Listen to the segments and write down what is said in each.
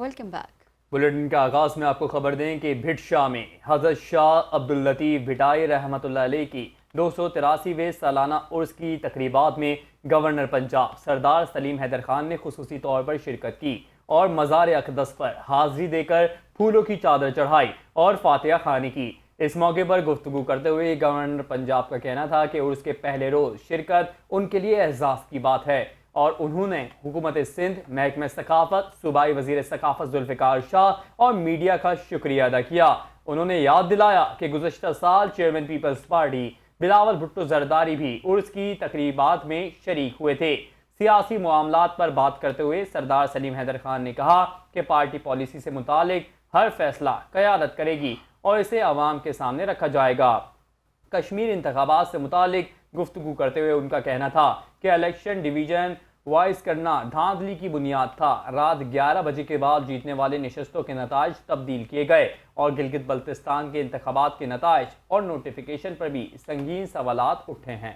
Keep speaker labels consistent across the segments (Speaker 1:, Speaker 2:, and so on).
Speaker 1: Welcome back.
Speaker 2: Bulletin کا آغاز میں آپ کو خبر دیں کہ بھٹ شاہ میں حضرت شاہ عبداللطیف بھٹائی رحمۃ اللہ علیہ کی 283ویں سالانہ عرس کی تقریبات میں گورنر پنجاب سردار سلیم حیدر خان نے خصوصی طور پر شرکت کی اور مزار اقدس پر حاضری دے کر پھولوں کی چادر چڑھائی اور فاتحہ خوانی کی۔ اس موقع پر گفتگو کرتے ہوئے گورنر پنجاب کا کہنا تھا کہ عرس کے پہلے روز شرکت ان کے لیے اعزاز کی بات ہے اور انہوں نے حکومت سندھ، محکمہ ثقافت، صوبائی وزیر ثقافت ذوالفقار شاہ اور میڈیا کا شکریہ ادا کیا۔ انہوں نے یاد دلایا کہ گزشتہ سال chairman Peoples Party Bilawal Bhutto Zardari بھی عرس کی تقریبات میں شریک ہوئے تھے۔ سیاسی معاملات پر بات کرتے ہوئے سردار سلیم حیدر خان نے کہا کہ پارٹی پالیسی سے متعلق ہر فیصلہ قیادت کرے گی اور اسے عوام کے سامنے رکھا جائے گا۔ کشمیر انتخابات سے متعلق گفتگو کرتے ہوئے ان کا کہنا تھا کہ الیکشن ڈویژن وائز کرنا دھاندلی کی بنیاد تھا۔ رات 11 بجے کے بعد جیتنے والے نشستوں کے نتائج تبدیل کیے گئے اور گلگت بلتستان کے انتخابات کے نتائج اور نوٹیفیکیشن پر بھی سنگین سوالات اٹھے ہیں۔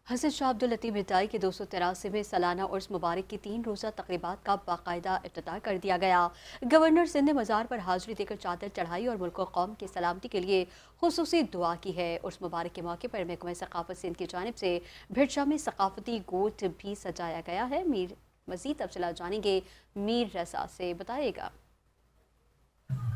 Speaker 1: حضرت شاہ عبداللطیف بھٹائی کے 283ویں سالانہ عرس مبارک کی 3 روزہ تقریبات کا باقاعدہ افتتاح کر دیا گیا۔ گورنر سندھ نے مزار پر حاضری دے کر چادر چڑھائی اور ملک و قوم کی سلامتی کے لیے خصوصی دعا کی ہے۔ عرس مبارک کے موقع پر محکمہ ثقافت سندھ کی جانب سے بھٹ شاہ میں ثقافتی گوٹھ بھی سجایا گیا ہے۔ مزید تفصیلات جانیں گے میر رضا سے، بتائے گا۔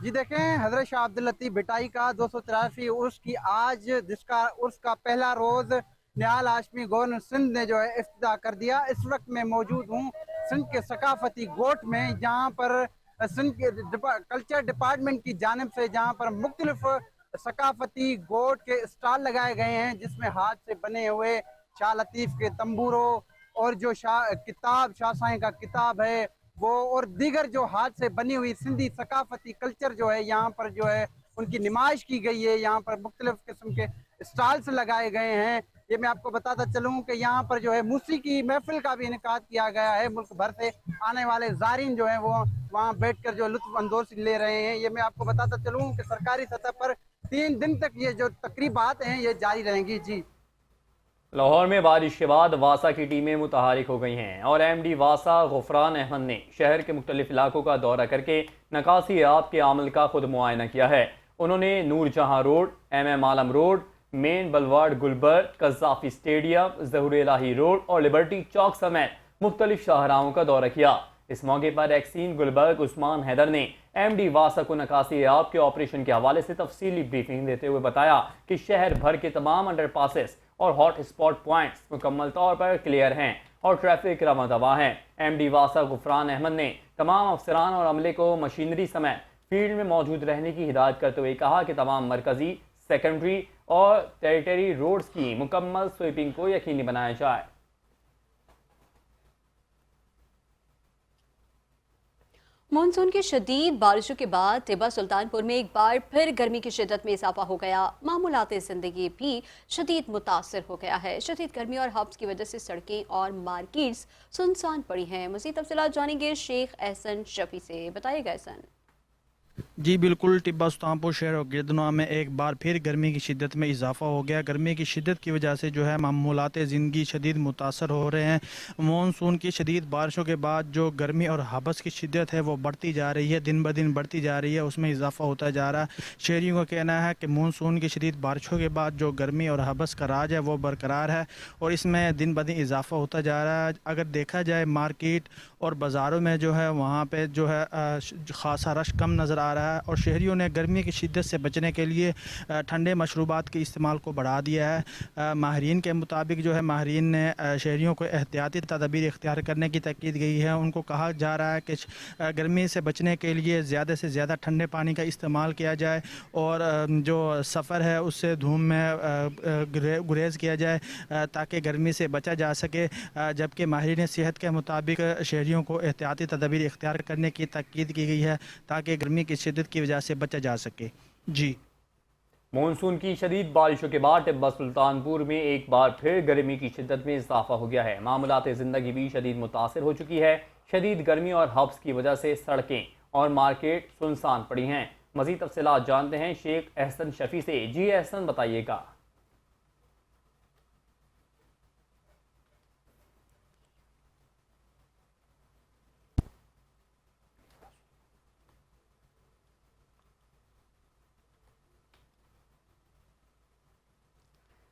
Speaker 3: جی دیکھیں، حضرت شاہ عبداللطیف بھٹائی کا 283ویں عرس کی آج جس کا عرس کا پہلا روز نہال ہاشمی گورنر سندھ نے جو ہے افتتاح کر دیا۔ اس وقت میں موجود ہوں سندھ کے ثقافتی گوٹھ میں، جہاں پر سندھ کے کلچر ڈپارٹمنٹ کی جانب سے جہاں پر مختلف ثقافتی گوٹھ کے اسٹال لگائے گئے ہیں، جس میں ہاتھ سے بنے ہوئے شاہ لطیف کے تمبوروں اور جو شاہ سائیں کا کتاب ہے وہ، اور دیگر جو ہاتھ سے بنی ہوئی سندھی ثقافتی کلچر جو ہے یہاں پر جو ہے ان کی نمائش کی گئی ہے۔ یہاں پر مختلف قسم کے اسٹالز لگائے گئے ہیں۔ یہ میں آپ کو بتاتا چلوں کہ یہاں پر جو ہے موسیقی محفل کا بھی انعقاد کیا گیا ہے۔ ملک بھر سے آنے والے زائرین جو ہیں وہ وہاں بیٹھ کر جو لطف اندوزی لے رہے ہیں۔ یہ میں آپ کو بتاتا چلوں کہ سرکاری سطح پر 3 دن تک یہ جو تقریبات ہیں یہ جاری رہیں گی۔ جی،
Speaker 2: لاہور میں بارش کے بعد واسا کی ٹیمیں متحرک ہو گئی ہیں اور ایم ڈی واسا غفران احمد نے شہر کے مختلف علاقوں کا دورہ کر کے نکاسی آب کے عمل کا خود معائنہ کیا ہے۔ انہوں نے نور جہاں روڈ، ایم عالم روڈ، مین بلوارڈ گلبرگ، قذافی اسٹیڈیم، ظہور الہی روڈ اور لبرٹی چوک سمیت مختلف شاہراہوں کا دورہ کیا۔ اس موقع پر ایکسین گلبرگ عثمان حیدر نے ایم ڈی واسا کو نکاسی آب کے آپریشن کے حوالے سے تفصیلی بریفنگ دیتے ہوئے بتایا کہ شہر بھر کے تمام انڈر پاسز اور ہاٹ اسپاٹ پوائنٹس مکمل طور پر کلیئر ہیں اور ٹریفک رواں دواں ہے۔ ایم ڈی واسا غفران احمد نے تمام افسران اور عملے کو مشینری سمیت فیلڈ میں موجود رہنے کی ہدایت کرتے ہوئے کہا کہ تمام مرکزی، سیکنڈری اور ٹیریٹری روڈز کی مکمل سویپنگ کو یقینی بنایا جائے۔
Speaker 1: مانسون کی شدید بارشوں کے بعد ٹیبہ سلطان پور میں ایک بار پھر گرمی کی شدت میں اضافہ ہو گیا۔ معمولات زندگی بھی شدید متاثر ہو گیا ہے۔ شدید گرمی اور ہبس کی وجہ سے سڑکیں اور مارکیٹس سنسان پڑی ہیں۔ مزید تفصیلات جانیں گے شیخ احسن شفیع سے، بتائے گا احسن۔
Speaker 4: جی بالکل، ٹیبہ سلطان پور شہر اور گردنوا میں ایک بار پھر گرمی کی شدت میں اضافہ ہو گیا۔ گرمی کی شدت کی وجہ سے جو ہے معمولات زندگی شدید متاثر ہو رہے ہیں۔ مانسون کی شدید بارشوں کے بعد جو گرمی اور ہبس کی شدت ہے وہ بڑھتی جا رہی ہے، دن بدن بڑھتی جا رہی ہے، اس میں اضافہ ہوتا جا رہا ہے۔ شہریوں کا کہنا ہے کہ مانسون کی شدید بارشوں کے بعد جو گرمی اور ہبس کا راج ہے وہ برقرار ہے اور اس میں دن بدن اضافہ ہوتا جا رہا ہے۔ اگر دیکھا جائے مارکیٹ اور بازاروں میں جو ہے وہاں پہ جو ہے خاصا رش کم نظر آ رہا ہے اور شہریوں نے گرمی کی شدت سے بچنے کے لیے ٹھنڈے مشروبات کے استعمال کو بڑھا دیا ہے۔ ماہرین کے مطابق جو ہے ماہرین نے شہریوں کو احتیاطی تدابیر اختیار کرنے کی تاکید گئی ہے۔ ان کو کہا جا رہا ہے کہ گرمی سے بچنے کے لیے زیادہ سے زیادہ ٹھنڈے پانی کا استعمال کیا جائے اور جو سفر ہے اس سے دھوم میں گریز کیا جائے تاکہ گرمی سے بچا جا سکے، جبکہ ماہرین صحت کے مطابق شہریوں کو احتیاطی تدابیر اختیار کرنے کی تاکید کی گئی ہے تاکہ گرمی کی شدت کی وجہ سے بچا جا سکے۔ جی،
Speaker 2: مونسون کی شدید بارشوں کے بعد ٹیبہ سلطان پور میں ایک بار پھر گرمی کی شدت میں اضافہ ہو گیا ہے۔ معمولات زندگی بھی شدید متاثر ہو چکی ہے۔ شدید گرمی اور ہبس کی وجہ سے سڑکیں اور مارکیٹ سنسان پڑی ہیں۔ مزید تفصیلات جانتے ہیں شیخ احسن شفیع سے۔ جی احسن، بتائیے گا۔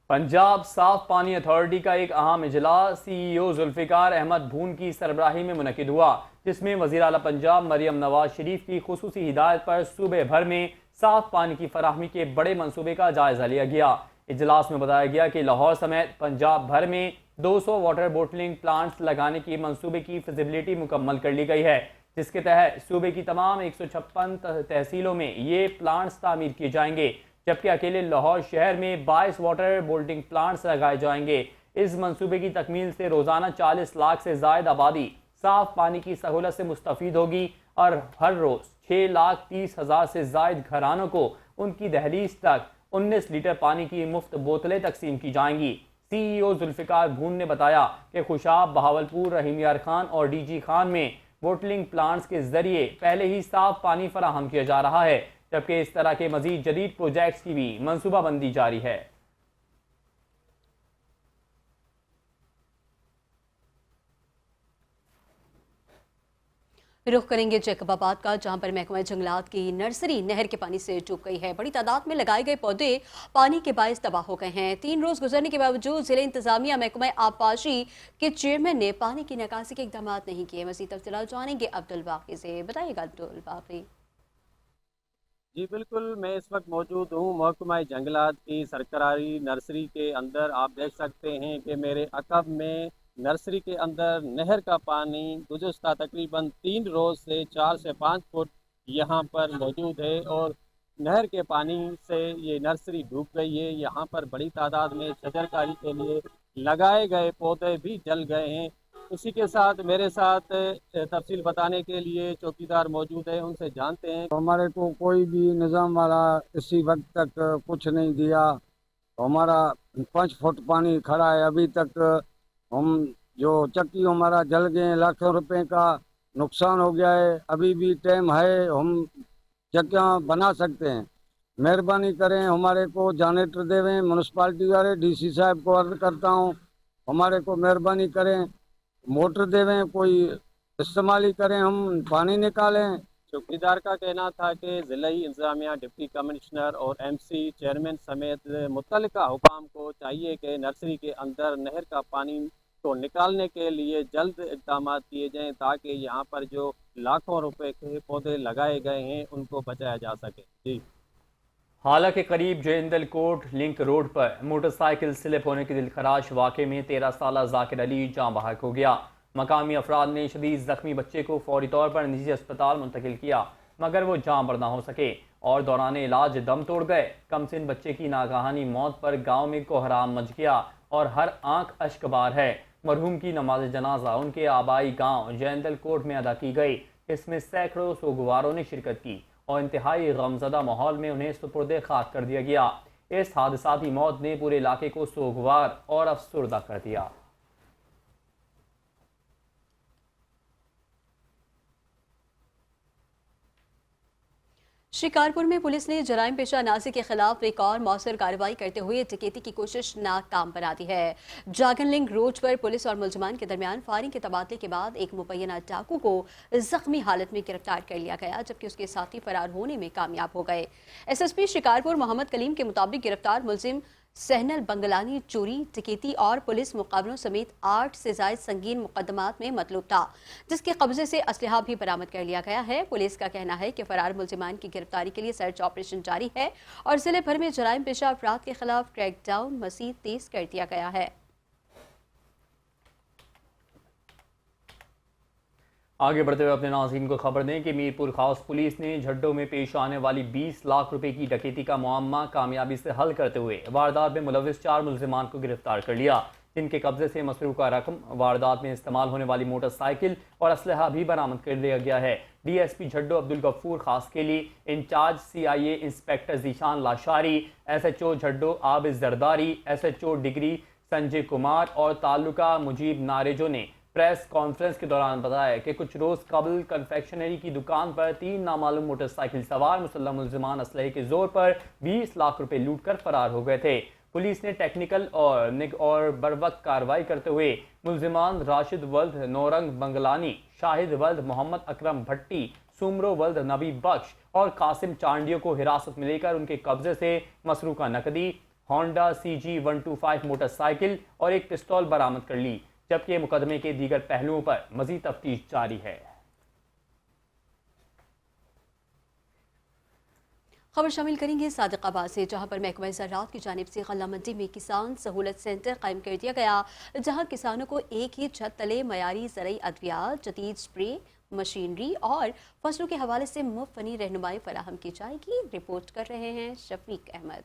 Speaker 2: पंजाब साफ पानी अथॉरिटी का एक अहम इजलास CEO जुल्फिकार अहमद भून की सरबराही में मुनक्किद हुआ, जिसमें वज़ीर आला पंजाब मरियम नवाज शरीफ की खुसूसी हिदायत पर सूबे भर में साफ पानी की फराहमी के बड़े मंसूबे का जायजा लिया गया। इजलास में बताया गया कि लाहौर समेत पंजाब भर में 200 वाटर बोटलिंग प्लांट्स लगाने की मंसूबे की फिजिबिलिटी मुकम्मल कर ली गई है, जिसके तहत सूबे की तमाम 156 तहसीलों में ये प्लांट्स तामीर किए जाएंगे, जबकि अकेले लाहौर शहर में 22 वाटर बोल्टिंग प्लांट्स लगाए जाएंगे। इस मंसूबे की तकमील से रोज़ाना 40 लाख से ज़ायद आबादी साफ पानी की सहूलत से मुस्तफ़ीद होगी और हर रोज़ 6,30,000 से ज़ायद घरानों को उनकी दहलीज तक 19 लीटर पानी की मुफ्त बोतलें तकसीम की जाएंगी। CEO जुल्फिकार भून ने बताया कि खुशाब, बहावलपुर, रहीम यार खान और DG खान में बोटलिंग प्लांट्स के जरिए पहले ही साफ पानी फराहम किया जा रहा है, जबकि इस तरह के मजीद जदीद प्रोजेक्ट्स की भी मंसूबाबंदी जारी है।
Speaker 1: रुख करेंगे जैकबाबाद का, जहां पर महकमा जंगलात की नर्सरी नहर के पानी से डूब गई है। बड़ी तादाद में लगाए गए पौधे पानी के बायस तबाह हो गए हैं। 3 रोज गुजरने के बावजूद जिले इंतजामिया महकमा आबपाशी के चेयरमैन ने पानी की निकासी के इकदाम नहीं किए। मज़ीद तफसीलात जानेंगे अब्दुल बाकी से। बताइएगा अब्दुल बाकी।
Speaker 5: जी बिल्कुल, मैं इस वक्त मौजूद हूँ महकमा जंगलात की सरकारी नर्सरी के अंदर। आप देख सकते हैं कि मेरे अकब में नर्सरी के अंदर नहर का पानी गुज़श्ता तकरीबन 3 रोज़ से 4 से 5 फुट यहाँ पर मौजूद है और नहर के पानी से ये नर्सरी डूब गई है। यहाँ पर बड़ी तादाद में शजरकारी के लिए लगाए गए पौधे भी जल गए हैं। इसी के साथ मेरे साथ तफसील बताने के लिए चौकीदार मौजूद है, उनसे जानते हैं।
Speaker 6: हमारे को कोई भी निज़ाम वाला इसी वक्त तक कुछ नहीं दिया। हमारा 5 फुट पानी खड़ा है अभी तक। हम जो चक्की हमारा जल गए, लाखों रुपए का नुकसान हो गया है। अभी भी टाइम है, हम चक्कियाँ बना सकते हैं। मेहरबानी करें, हमारे को जनरेटर देवें। म्यूनसिपालिटी वाले DC साहब को अर्ज करता हूँ, हमारे को मेहरबानी करें, मोटर देवें, कोई इस्तेमाल ही करें, हम पानी निकालें।
Speaker 5: चौकीदार का कहना था कि ज़िलाई इंतजामिया, डिप्टी कमिश्नर और MC चेयरमैन समेत मुतल्लिका हुकाम को चाहिए कि नर्सरी के अंदर नहर का पानी को निकालने के लिए जल्द इक़दाम किए जाएं, ताकि यहाँ पर जो लाखों रुपए के पौधे लगाए गए हैं उनको बचाया जा सके। जी,
Speaker 2: हालांकि करीब जेंदल कोट लिंक रोड पर मोटरसाइकिल स्लिप होने के दिलखराश वाक़े में 13 साला जाकिर अली जाँ बहक हो गया। मकामी अफराद ने शदीद जख्मी बच्चे को फौरी तौर पर निजी अस्पताल मुंतकिल किया, मगर वो जाँ बर ना हो सके और दौरान इलाज दम तोड़ गए। कमसिन बच्चे की नागहानी मौत पर गाँव में कोहराम मच गया और हर आंख अश्कबार है। मरहूम की नमाज जनाजा उनके आबाई गाँव जेंदल कोट में अदा की गई। इसमें सैकड़ों सोगवारों ने शिरकत की और इंतहाई गमज़दा माहौल में उन्हें सुपुर्दे खाक कर दिया गया। इस हादसाती मौत ने पूरे इलाके को सोगवार और अफसुर्दा कर दिया।
Speaker 1: शिकारपुर में पुलिस ने जराइम पेशा नाजी के खिलाफ एक और मौसर कार्रवाई करते हुए डकैती की कोशिश नाकाम बना दी है। जागन लिंक रोड पर पुलिस और मुलजमान के दरमियान फायरिंग के तबादले के बाद एक मुबैना डाकू को जख्मी हालत में गिरफ्तार कर लिया गया, जबकि उसके साथी फरार होने में कामयाब हो गए। SSP शिकारपुर मोहम्मद कलीम के मुताबिक गिरफ्तार मुलजिम सहनल बंगलानी चोरी, डकैती और पुलिस मुकाबलों समेत 8 से ज़ायद संगीन मुकदमात में मतलूब था, जिसके कब्जे से असलहा भी बरामद कर लिया गया है। पुलिस का कहना है कि फरार मुलजिमान की गिरफ्तारी के लिए सर्च ऑपरेशन जारी है और जिले भर में जराइम पेशा अफराद के खिलाफ क्रैकडाउन मज़ीद तेज कर दिया गया है।
Speaker 2: आगे बढ़ते हुए अपने नाज़रीन को खबर दें कि मीरपुर खास पुलिस ने झड्डों में पेश आने वाली 20 लाख रुपए की डकैती का मुअम्मा कामयाबी से हल करते हुए वारदात में मुलविस 4 मुलजिमान को गिरफ्तार कर लिया, जिनके कब्जे से मसरूका रकम, वारदात में इस्तेमाल होने वाली मोटरसाइकिल और असलहा भी बरामद कर लिया गया है। DSP झड्डो अब्दुल गफूर खास के लिए in charge CIA inspector Zeeshan Lashari, SHO Jhaddo Abid Zardari, SHO Digri Sanjay Kumar और ताल्लुका मुजीब नारेजो ने प्रेस कॉन्फ्रेंस के दौरान बताया कि कुछ रोज कबल कन्फेक्शनरी की दुकान पर 3 नामालूम मोटरसाइकिल सवार मुसल्लम मुलजिमान असलहे के जोर पर 20 लाख रुपए लूट कर फरार हो गए थे। पुलिस ने टेक्निकल और बरवक्त कार्रवाई करते हुए मुलजिमान राशिद वल्द नौरंग बंगलानी, शाहिद वल्द मोहम्मद अकरम भट्टी, सुमरो वल्द नबी बख्श और कासिम चांडियों को हिरासत में लेकर उनके कब्जे से मसरूका नकदी, होंडा CG125 मोटरसाइकिल और एक पिस्तौल बरामद कर ली, जबकि मुकदमे के दीगर पहलुओं पर मजीद तफ्तीश जारी है।
Speaker 1: खबर शामिल करेंगे सादिकाबाद से, जहां पर महकमा ज़राअत की जानिब से गल्ला मंडी में किसान सहूलत सेंटर कायम कर दिया गया, जहां किसानों को एक ही छत तले मयारी ज़रई अद्वियात, जदीद स्प्रे मशीनरी और फसलों के हवाले से मुफ्त फनी रहनुमाई फराहम की जाएगी। रिपोर्ट कर रहे हैं शफीक अहमद।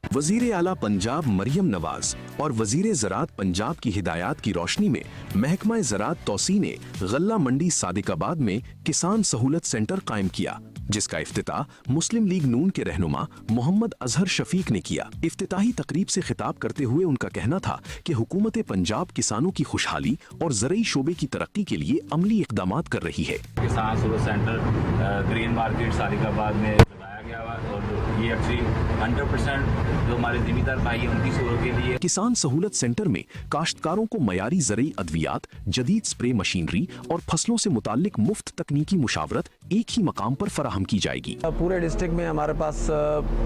Speaker 7: वजीर आला पंजाब मरियम नवाज और वजीर ज़राअत पंजाब की हिदायत की रोशनी में महकमा ज़राअत तौसी ने गल्ला मंडी सादिकाबाद में किसान सहूलत सेंटर कायम किया, जिसका इफ्तिताह मुस्लिम लीग नून के रहनुमा मोहम्मद अजहर शफीक ने किया। इफ्तिताही तकरीब से खिताब करते हुए उनका कहना था कि हुकूमत पंजाब किसानों की खुशहाली और ज़रई शोबे की तरक्की के लिए अमली इक़दामात कर रही है।
Speaker 8: किसान सहूलत सेंटर ग्रीन मार्केट सादिकाबाद में लगाया गया और ये एक्चुअली 100% जो हमारे जिम्मेदार भाई हैं उनकी सहूलत के लिए।
Speaker 7: किसान सहूलत सेंटर में काश्तकारों को मयारी ज़रई अद्वियात, जदीद स्प्रे मशीनरी और फसलों से मुताल्लिक मुफ्त तकनीकी मुशावरत एक ही मकाम पर फराहम की जाएगी।
Speaker 9: पूरे डिस्ट्रिक्ट में हमारे पास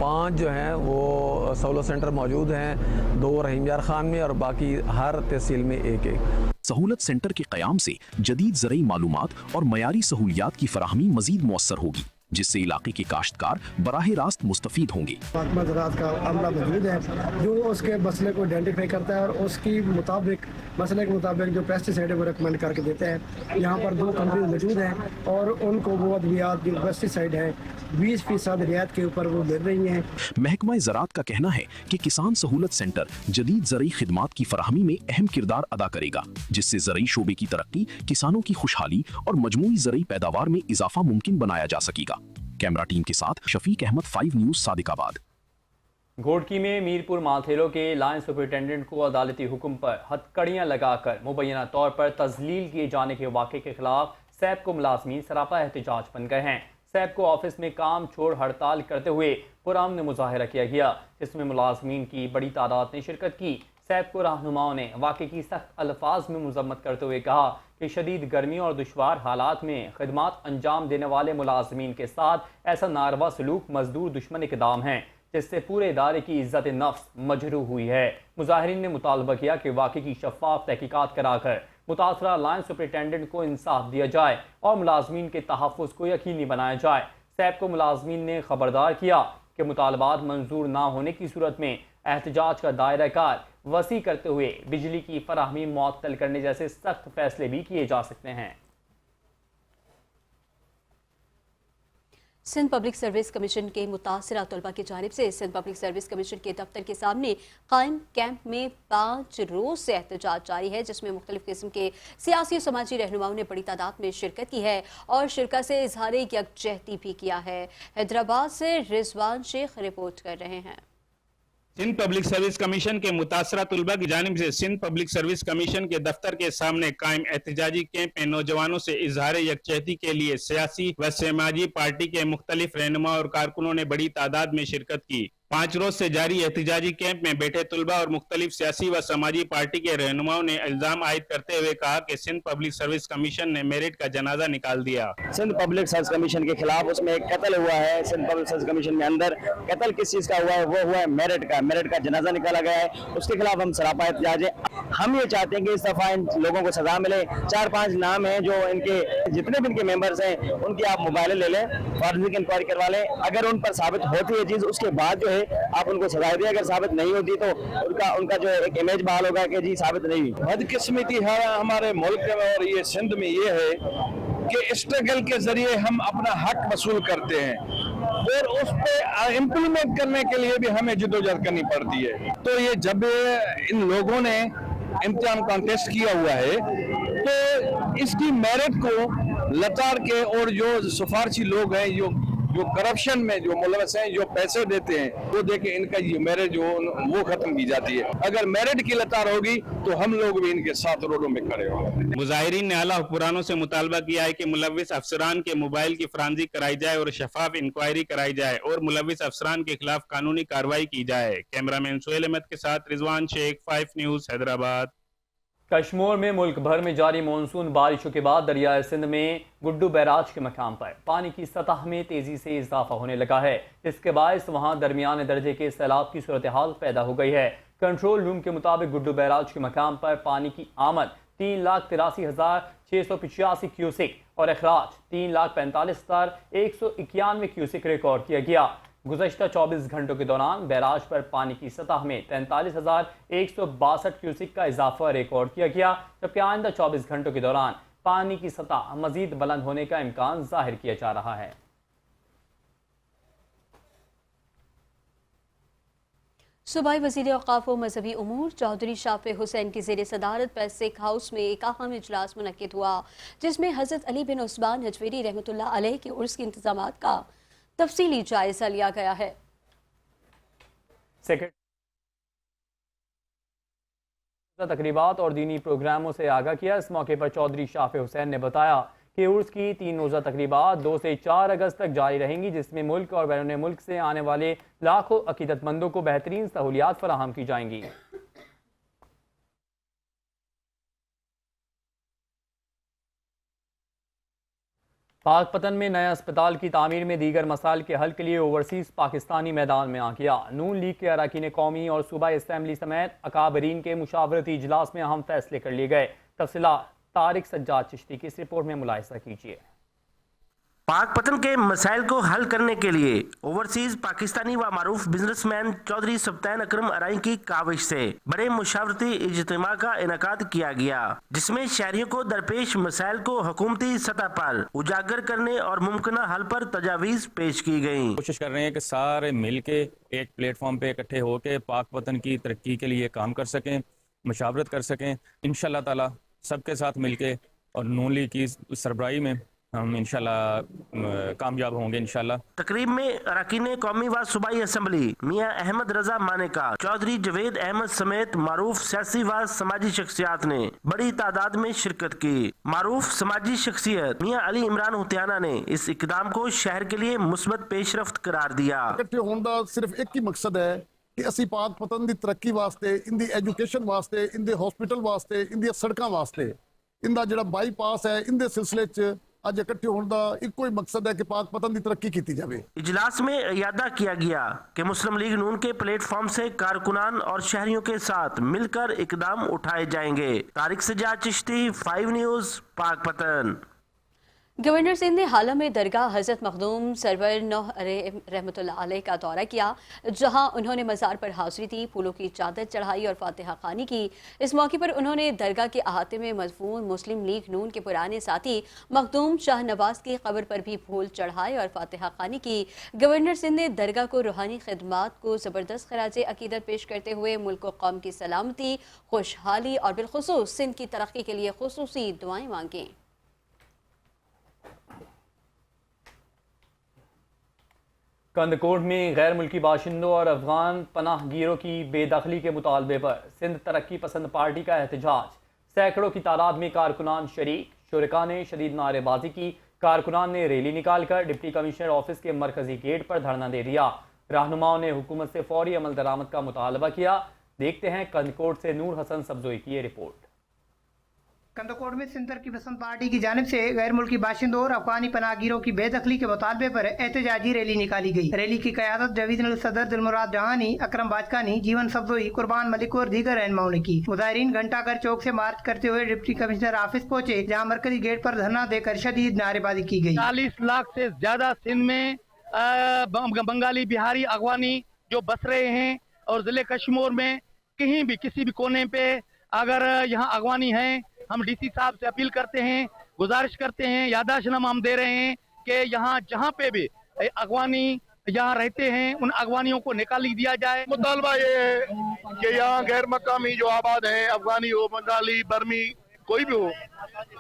Speaker 9: 5 जो हैं वो सहूलत सेंटर मौजूद हैं, 2 रहीम यार खान में और बाकी हर तहसील में एक।
Speaker 7: सहूलत सेंटर के क़याम से जदीद ज़रई मालूमात और मयारी सहूलियात की फराहमी मजीद मौसर होगी, जिससे इलाके के काश्तकार बराह रास्त मुस्तफीद होंगे।
Speaker 10: महकमा ज़राअत का अमला मौजूद है जो उसके मसले को आइडेंटिफाई करता है और उसकी मुताबिक मसले के मुताबिक जो पेस्टिसाइड है वो रिकमेंड करके देते हैं। यहाँ पर 2 कंपनी मौजूद हैं और उनको वो अद्वियात जो पेस्टिसाइड है 20% रियायत के ऊपर वो मिल रही हैं।
Speaker 7: महकमा ज़राअत का कहना है कि किसान सहूलत सेंटर जदीद ज़रई खिदमात की फराहमी में अहम किरदार अदा करेगा, जिससे ज़रई शोबे की तरक्की, किसानों की खुशहाली और मजमूई ज़रई पैदावार में इजाफा मुमकिन बनाया जा सकेगा। कैमरा टीम के साथ शफीक अहमद, 5 न्यूज़ सादिकाबाद।
Speaker 2: घोटकी में मीरपुर माथेरो के लाइन सुपरिटेंडेंट को अदालती हुक्म पर हथकड़ियां लगाकर मुबैना तौर पर तजलील किए जाने के वाक़े के खिलाफ सैप को मुलाजमीन सरापा एहतजाज बन गए हैं। सैप को ऑफिस में काम छोड़ हड़ताल करते हुए पुरअमन मुजाहिरा किया गया, जिसमें मुलाजमीन की बड़ी तादाद ने शिरकत की। सैप को रहनुमाओं ने वाक़े की सख्त अल्फाज में मजम्मत करते हुए कहा कि शदीद गर्मी और दुश्वार हालात में खिदमात अंजाम देने वाले मुलाजमीन के साथ ऐसा नारवा सलूक मजदूर दुश्मन इक़दाम है, जिससे पूरे इदारे की इज्जत नफ्स मजरूह हुई है। मुजाहिरीन ने मुतालबा किया कि वाक़े की शफाफ तहकीकात कराकर मुतासरा लाइन सुपरिटेंडेंट को इंसाफ दिया जाए और मुलाजमीन के तहफ़्फ़ुज़ को यकीनी बनाया जाए। सैप को मुलाजमीन ने खबरदार किया कि मुतालबात मंजूर ना होने की सूरत में एहतजाज का दायरा कार वसी करते हुए बिजली की फराहमी मुअत्तल करने जैसे सख्त फैसले भी किए जा सकते हैं।
Speaker 1: सिंध पब्लिक सर्विस कमीशन के मुतासरा तलबा की जानिब से सिंध पब्लिक सर्विस कमीशन के दफ्तर के सामने कायम कैंप में 5 रोज से एहतजाज जारी है, जिसमें मुख्तलिफ किस्म के सियासी और समाजी रहनुमाओं ने बड़ी तादाद में शिरकत की है और शिरकत से इजहार यकजहती भी किया है। हैदराबाद से रिजवान शेख रिपोर्ट कर रहे हैं।
Speaker 11: सिंध पब्लिक सर्विस कमीशन के मुतासरा तलबा की जानिब से सिंध पब्लिक सर्विस कमीशन के दफ्तर के सामने कायम एहतजाजी कैंप में नौजवानों से इजहार यकजहती के लिए सियासी व समाजी पार्टी के मुख्तलिफ रहनुमा और कारकुनों ने बड़ी तादाद में शिरकत की। 5 रोज से जारी एहतजाजी कैंप में बैठे तलबा और मुख्तलिफ सियासी व समाजी पार्टी के रहनुमाओं ने इल्जाम आयद करते हुए कहा कि सिंध पब्लिक सर्विस कमीशन ने मेरिट का जनाजा निकाल दिया।
Speaker 12: सिंध पब्लिक सर्विस कमीशन के खिलाफ उसमें एक कत्ल हुआ है। सिंध पब्लिक सर्विस कमीशन में अंदर कत्ल किस चीज का हुआ है, वो हुआ है मेरिट का जनाजा निकाला गया है। उसके खिलाफ हम सरापा एहतजाज है। हम ये चाहते हैं कि इस दफा इन लोगों को सजा मिले। 4-5 नाम है जो इनके जितने भी इनके मेंबर्स हैं उनकी आप मोबाइल ले लें, फॉरेंसिक इंक्वायरी करवा लें। अगर उन पर साबित होती है चीज उसके बाद जो है आप उनको सजा दें। अगर साबित नहीं होती तो उनका जो एक इमेज बहाल होगा कि जी साबित नहीं हुई।
Speaker 13: बदकिस्मती है हमारे मुल्क में और ये सिंध में ये है कि स्ट्रगल के जरिए हम अपना हक वसूल करते हैं और उस पे इम्प्लीमेंट करने के लिए भी हमें जद्दोजहद करनी पड़ती है। तो ये जब इन लोगों ने इम्तिहान कॉन्टेस्ट किया हुआ है तो इसकी मेरिट को लताड़ के और जो सिफारशी लोग हैं जो करप्शन में जो मुलवस हैं, जो पैसे देते हैं, वो देके इनका ये मेरिट जो वो खत्म की जाती है। अगर मेरिट की लतार होगी तो हम लोग भी इनके साथ रोडों में खड़े होंगे।
Speaker 11: मुजाहिरीन ने आला हुक्मरानों से मुतालबा किया है कि मुलविस अफसरान के मोबाइल की फॉरेंसिक कराई जाए और शफाफ इंक्वायरी कराई जाए और मुलविस अफसरान के खिलाफ कानूनी कार्रवाई की जाए। कैमरामैन सोहेल अहमद के साथ रिजवान शेख, 5 न्यूज़, हैदराबाद।
Speaker 2: कश्मीर में मुल्क भर में जारी मानसून बारिशों के बाद दरियाए सिंध में गुड्डू बैराज के मकाम पर पानी की सतह में तेजी से इजाफा होने लगा है। इसके बायस वहां दरमियाने दर्जे के सैलाब की सूरत हाल पैदा हो गई है। कंट्रोल रूम के मुताबिक गुड्डू बैराज के मकाम पर पानी की आमद 3,83,685 क्यूसिक और अखराज 3,45,191 क्यूसिक रिकॉर्ड किया गया। गुज़श्ता 24 घंटों के दौरान बैराज पर पानी की सतह में 43,162 क्यूसिक का इजाफा रिकॉर्ड किया गया, जबकि आइंदा 24 घंटों के दौरान पानी की सतह मजीद बुलंद होने का इम्कान जाहिर किया जा रहा है।
Speaker 1: सूबाई वज़ीर औक़ाफ़ व मजहबी उमूर चौधरी शाफ़ी हुसैन की ज़ेर सदारत पर सिख हाउस में एक अहम इजलास मुनक्किद हुआ, जिसमें हज़रत अली बिन उस्मान हजवेरी रहमतुल्लाह अलैह के उर्स के इंतज़ामात का तफसीली जायजा लिया गया है।
Speaker 2: तकरीबात और दीनी प्रोग्रामों से आगाह किया। इस मौके पर चौधरी शाफ़ी हुसैन ने बताया कि उर्स की 3 रोज़ा तकरीबात 2 से 4 अगस्त तक जारी रहेंगी, जिसमें मुल्क और बैरून मुल्क से आने वाले लाखों अकीदतमंदों को बेहतरीन सहूलियात फराहम की जाएंगी। पाकपतन में नए अस्पताल की तामीर में दीगर मसाइल के हल के लिए ओवरसीज़ पाकिस्तानी मैदान में आ गया। नून लीग के अरकान कौमी और सूबाई असम्बली समेत अकाबरीन के मुशावरती इजलास में अहम फैसले कर लिए गए। तफसीलात तारिक सज्जाद चिश्ती की इस रिपोर्ट में मुलाहिजा कीजिए।
Speaker 14: पाकपतन के मसाइल को हल करने के लिए ओवरसीज पाकिस्तानी व मारूफ बिजनेसमैन चौधरी सुल्तान अकरम अराई की काविश से बड़े मुशावरती इज्तिमा का इनेकाद किया गया, जिसमें शहरियों को दरपेश मसाइल को हुकूमती सतह पर उजागर करने और मुमकिन हल पर तजावीज़ पेश की गयी।
Speaker 8: कोशिश कर रहे हैं कि सारे मिल के एक प्लेटफॉर्म पे इकट्ठे होकर पाकपतन की तरक्की के लिए काम कर सकें, मुशावरत कर सकें। इंशाअल्लाह ताला सबके साथ मिलके और नून लीग की सरबराही में हम इंशाल्लाह कामयाब होंगे इंशाल्लाह।
Speaker 14: तकरीब में अरकान कौमी व सूबाई असम्बली मियाँ अहमद रजा मानेका, चौधरी जवेद अहमद समेत मारूफ सियासी व समाजी शख्सियात ने बड़ी तादाद में शिरकत की। मारूफ समाजी शख्सियत मियाँ अली इमरान हुतियाना ने इस इकदाम को शहर के लिए मुस्बत पेशरफ्त करार दिया।
Speaker 15: इकट्ठे होने का सिर्फ एक ही मकसद है कि असी पाकपतन की तरक्की वास्ते, इनकी एजुकेशन वास्ते, इनके हॉस्पिटल वास्ते, इनकी सड़कों वास्ते, इनका जो बाईपास है, इनके सिलसिले च आज इकट्ठे होने का एक ही मकसद है कि पाकपतन की तरक्की की जाए।
Speaker 14: इजलास में इयादा किया गया कि मुस्लिम लीग नून के प्लेटफॉर्म से कारकुनान और शहरियों के साथ मिलकर इकदाम उठाए जाएंगे। तारिक सज्जाद चिश्ती, 5 न्यूज़, पाकपतन।
Speaker 1: गवर्नर सिंध ने हाल में दरगाह हज़रत मखदूम सरवर नूह रहमतुल्लाह अलैह का दौरा किया, जहां उन्होंने मज़ार पर हाज़री दी, फूलों की चादर चढ़ाई और फातिहा खानी की। इस मौके पर उन्होंने दरगाह के अहाते में मदफून मुस्लिम लीग नून के पुराने साथी मखदूम शाह नवाज की कब्र पर भी फूल चढ़ाए और फातिहा खानी की। गवर्नर सिंध ने दरगाह को रूहानी खिदमात को ज़बरदस्त खराज अकीदत पेश करते हुए मुल्क व कौम की सलामती, खुशहाली और बिलखुसूस सिंध की तरक्की के लिए खुसूसी दुआएं मांगी।
Speaker 2: कंदकोट में गैर मुल्की बाशिंदों और अफगान पनाहगीरों की बेदखली के मुतालबे पर सिंध तरक्की पसंद पार्टी का एहतजाज। सैकड़ों की तादाद में कारकुनान शरीक, शुरका ने शदीद नारेबाजी की। कारकुनान ने रैली निकालकर डिप्टी कमिश्नर ऑफिस के मरकजी गेट पर धरना दे दिया। रहनुमाओं ने हुकूमत से फौरी अमल दरामद का मुतालबा किया। देखते हैं कंदकोट से नूर हसन सब्जोई की ये रिपोर्ट।
Speaker 16: कंदकोट में सिंध तरक्की पसंद पार्टी की जानिब से गैर मुल्की बाशिंदों और अफगानी पनाहगीरों की बेदखली के मुतालबे पर एहतजाजी रैली निकाली गई। रैली की क़यादत डिवीजनल सदर दिलमुराद जहानी, अकरम बाजकानी, जीवन सब्जोई, कुर्बान मलिक और दीगर रहनुमाओं ने की। मुजाहिरीन घंटाघर चौक से मार्च करते हुए डिप्टी कमिश्नर ऑफिस पहुंचे, जहां मरकजी गेट पर धरना देकर शदीद नारेबाजी की गई।
Speaker 17: 40 लाख से ज्यादा सिंध में बंगाली, बिहारी, अफगानी जो बस रहे हैं और जिले कश्मीर में कहीं भी किसी भी कोने पे अगर यहाँ अफगानी हैं, हम डीसी साहब से अपील करते हैं, गुजारिश करते हैं, याददाश्तनामा हम दे रहे हैं कि यहाँ जहाँ पे भी अफगानी यहाँ रहते हैं उन अफगानियों को निकाल दिया जाए।
Speaker 13: मुतालबा ये है कि यहाँ गैर मकामी जो आबाद हैं, अफगानी हो, बंगाली, बर्मी, कोई भी हो,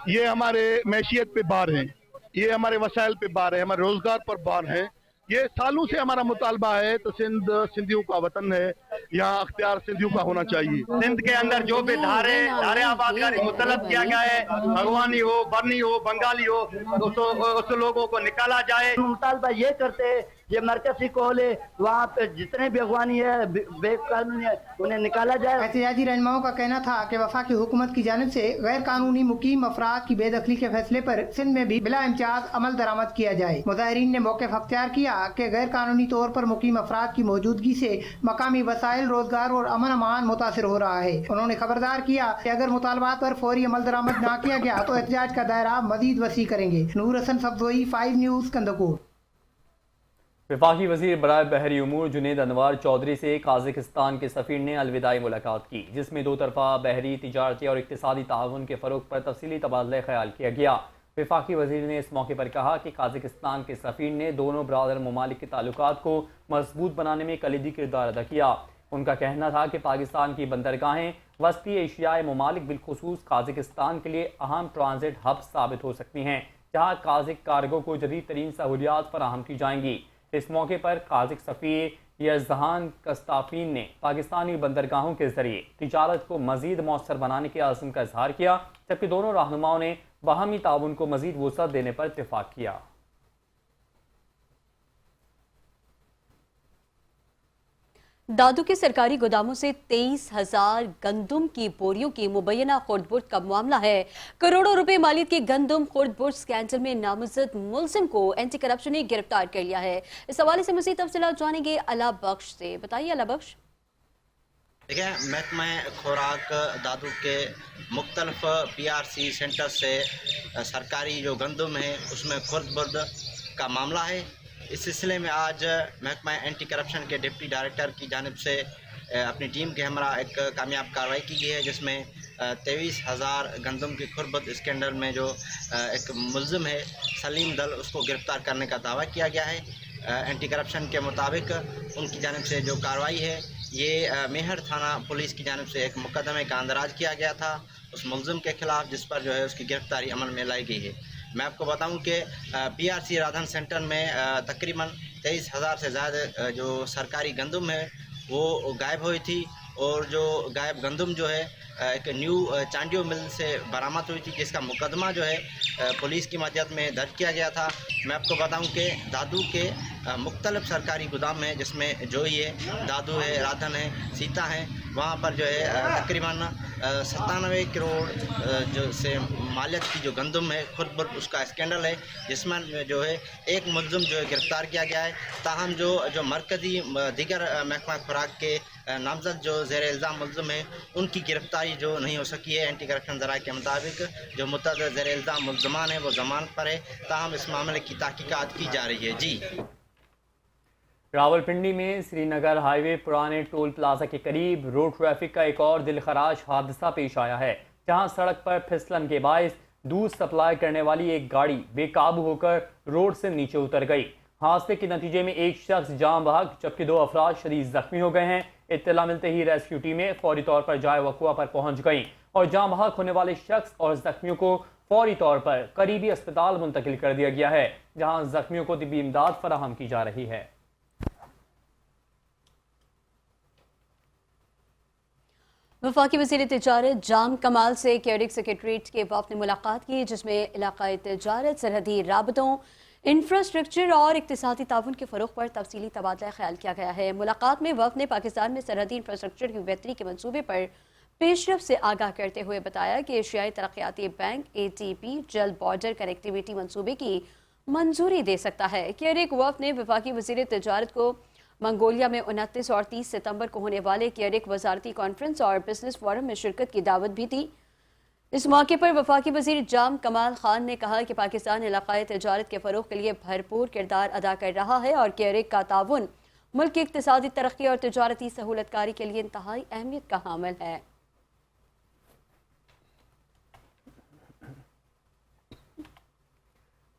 Speaker 13: ये हमारे मैशियत पे बार हैं, ये हमारे वसाइल पे बार है, हमारे रोजगार पर बार है। ये सालों से हमारा मुतालबा है। तो सिंध सिंधियों का वतन है, यहाँ अख्तियार सिंधियों का होना चाहिए।
Speaker 17: सिंध के अंदर जो भी धारे आबादकारी मुतलब किया गया है, अफगानी हो, बर्नी हो, बंगाली हो, उस लोगों को निकाला जाए।
Speaker 18: मुतालबा ये करते हैं یہ مرکزی کھولے, وہاں پہ جتنے بھی اغوانی ہے بے قانونی ہے انہیں نکالا جائے.
Speaker 16: احتجاجی رہنماؤں کا کہنا تھا کہ وفاقی حکومت کی جانب سے غیر قانونی مقیم افراد کی بے دخلی کے فیصلے پر سندھ میں بھی بلا امتیاز عمل درآمد کیا جائے. مظاہرین نے موقف اختیار کیا کہ غیر قانونی طور پر مقیم افراد کی موجودگی سے مقامی وسائل, روزگار اور امن امان متاثر ہو رہا ہے. انہوں نے خبردار کیا کہ اگر مطالبات پر فوری عمل درآمد نہ کیا گیا تو احتجاج کا دائرہ مزید وسیع کریں گے. نور حسن سبزوئی, 5 نیوز, کندکور.
Speaker 2: وفاقی وزیر برائے بحری امور جنید انوار چودھری سے قازقستان کے سفیر نے الوداعی ملاقات کی, جس میں دو طرفہ بحری, تجارتی اور اقتصادی تعاون کے فروغ پر تفصیلی تبادلہ خیال کیا گیا. وفاقی وزیر نے اس موقع پر کہا کہ قازقستان کے سفیر نے دونوں برادر ممالک کے تعلقات کو مضبوط بنانے میں کلیدی کردار ادا کیا. ان کا کہنا تھا کہ پاکستان کی بندرگاہیں وسطی ایشیائی ممالک بالخصوص قازقستان کے لیے اہم ٹرانزٹ ہب ثابت ہو سکتی ہیں, جہاں قازق کارگو کو جدید ترین سہولیات فراہم کی جائیں گی. اس موقع پر قازق سفیر یزدان کستافین نے پاکستانی بندرگاہوں کے ذریعے تجارت کو مزید مؤثر بنانے کے عزم کا اظہار کیا, جبکہ دونوں رہنماؤں نے باہمی تعاون کو مزید وسعت دینے پر اتفاق کیا.
Speaker 1: دادو کے سرکاری گوداموں سے 23,000 گندم کی بوریوں کی مبینہ خرد برد کا معاملہ ہے. کروڑوں روپے مالیت کے گندم خرد برد اسکینڈل میں نامزد ملزم کو اینٹی کرپشن نے گرفتار کر لیا ہے. اس حوالے سے مزید تفصیلات جانیں گے علا بخش سے. بتائیے علا بخش.
Speaker 19: دیکھیں, محکمہ خوراک دادو کے مختلف PRC سینٹر سے سرکاری جو گندم ہے اس میں خرد برد کا معاملہ ہے. اس سلسلے میں آج محکمہ اینٹی کرپشن کے ڈپٹی ڈائریکٹر کی جانب سے اپنی ٹیم کے ہمراہ ایک کامیاب کارروائی کی گئی ہے, جس میں 23,000 گندم کی خرد برد اسکینڈل میں جو ایک ملزم ہے سلیم دل, اس کو گرفتار کرنے کا دعویٰ کیا گیا ہے. اینٹی کرپشن کے مطابق ان کی جانب سے جو کارروائی ہے یہ میہر تھانہ پولیس کی جانب سے ایک مقدمے کا اندراج کیا گیا تھا اس ملزم کے خلاف, جس پر جو ہے اس کی گرفتاری عمل میں لائی گئی ہے. میں آپ کو بتاؤں کہ PRC رادھن سینٹر میں تقریباً 23,000 سے زیادہ جو سرکاری گندم ہے وہ غائب ہوئی تھی, اور جو غائب گندم جو ہے ایک نیو چانڈیو مل سے برآمد ہوئی تھی, جس کا مقدمہ جو ہے پولیس کی مدد میں درج کیا گیا تھا. میں آپ کو بتاؤں کہ دادو کے مختلف سرکاری گودام ہیں, جس میں جوئی ہے, دادو ہے, رادھن ہے, سیتا ہیں, وہاں پر جو ہے تقریباً 97 کروڑ جو سے مالیت کی جو گندم ہے خرد برد اس کا اسکینڈل ہے, جس میں جو ہے ایک ملزم جو ہے گرفتار کیا گیا ہے. تاہم جو مرکزی دیگر محکمہ خوراک کے نامزد جو زیر الزام ملزم ہیں ان کی گرفتاری جو نہیں ہو سکی ہے. اینٹی کرپشن ذرائع کے مطابق جو متعدد زیر الزام ملزمان ہیں وہ ضمانت پر ہے, تاہم اس معاملے کی تحقیقات کی جا رہی ہے. جی.
Speaker 2: راولپنڈی میں سری نگر ہائی وے پرانے ٹول پلازا کے قریب روڈ ٹریفک کا ایک اور دل خراش حادثہ پیش آیا ہے, جہاں سڑک پر پھسلن کے باعث دودھ سپلائی کرنے والی ایک گاڑی بے قابو ہو کر روڈ سے نیچے اتر گئی. حادثے کے نتیجے میں ایک شخص جاں بحق جبکہ 2 افراد شدید زخمی ہو گئے ہیں. اطلاع ملتے ہی ریسکیو ٹیمیں فوری طور پر جائے وقوع پر پہنچ گئیں اور جاں بحق ہونے والے شخص اور زخمیوں کو فوری طور پر قریبی اسپتال منتقل کر دیا گیا ہے, جہاں زخمیوں کو طبی امداد فراہم کی جا رہی ہے.
Speaker 1: وفاقی وزیر تجارت جام کمال سے کیڈک سیکریٹریٹ کے وفد نے ملاقات کی, جس میں علاقائی تجارت, سرحدی رابطوں, انفراسٹرکچر اور اقتصادی تعاون کے فروغ پر تفصیلی تبادلہ خیال کیا گیا ہے. ملاقات میں وفد نے پاکستان میں سرحدی انفراسٹرکچر کی بہتری کے منصوبے پر پیش رفت سے آگاہ کرتے ہوئے بتایا کہ ایشیائی ترقیاتی بینک ATP جلد بارڈر کنیکٹیویٹی منصوبے کی منظوری دے سکتا ہے. کیڈک وفد نے وفاقی وزیر تجارت کو منگولیا میں 29 اور 30 ستمبر کو ہونے والے کیڈک وزارتی کانفرنس اور بزنس فورم میں شرکت کی دعوت بھی دی. اس موقع پر وفاقی وزیر جام کمال خان نے کہا کہ پاکستان علاقائی تجارت کے فروغ کے لیے بھرپور کردار ادا کر رہا ہے اور کیڈک کا تعاون ملک کی اقتصادی ترقی اور تجارتی سہولت کاری کے لیے انتہائی اہمیت کا حامل ہے.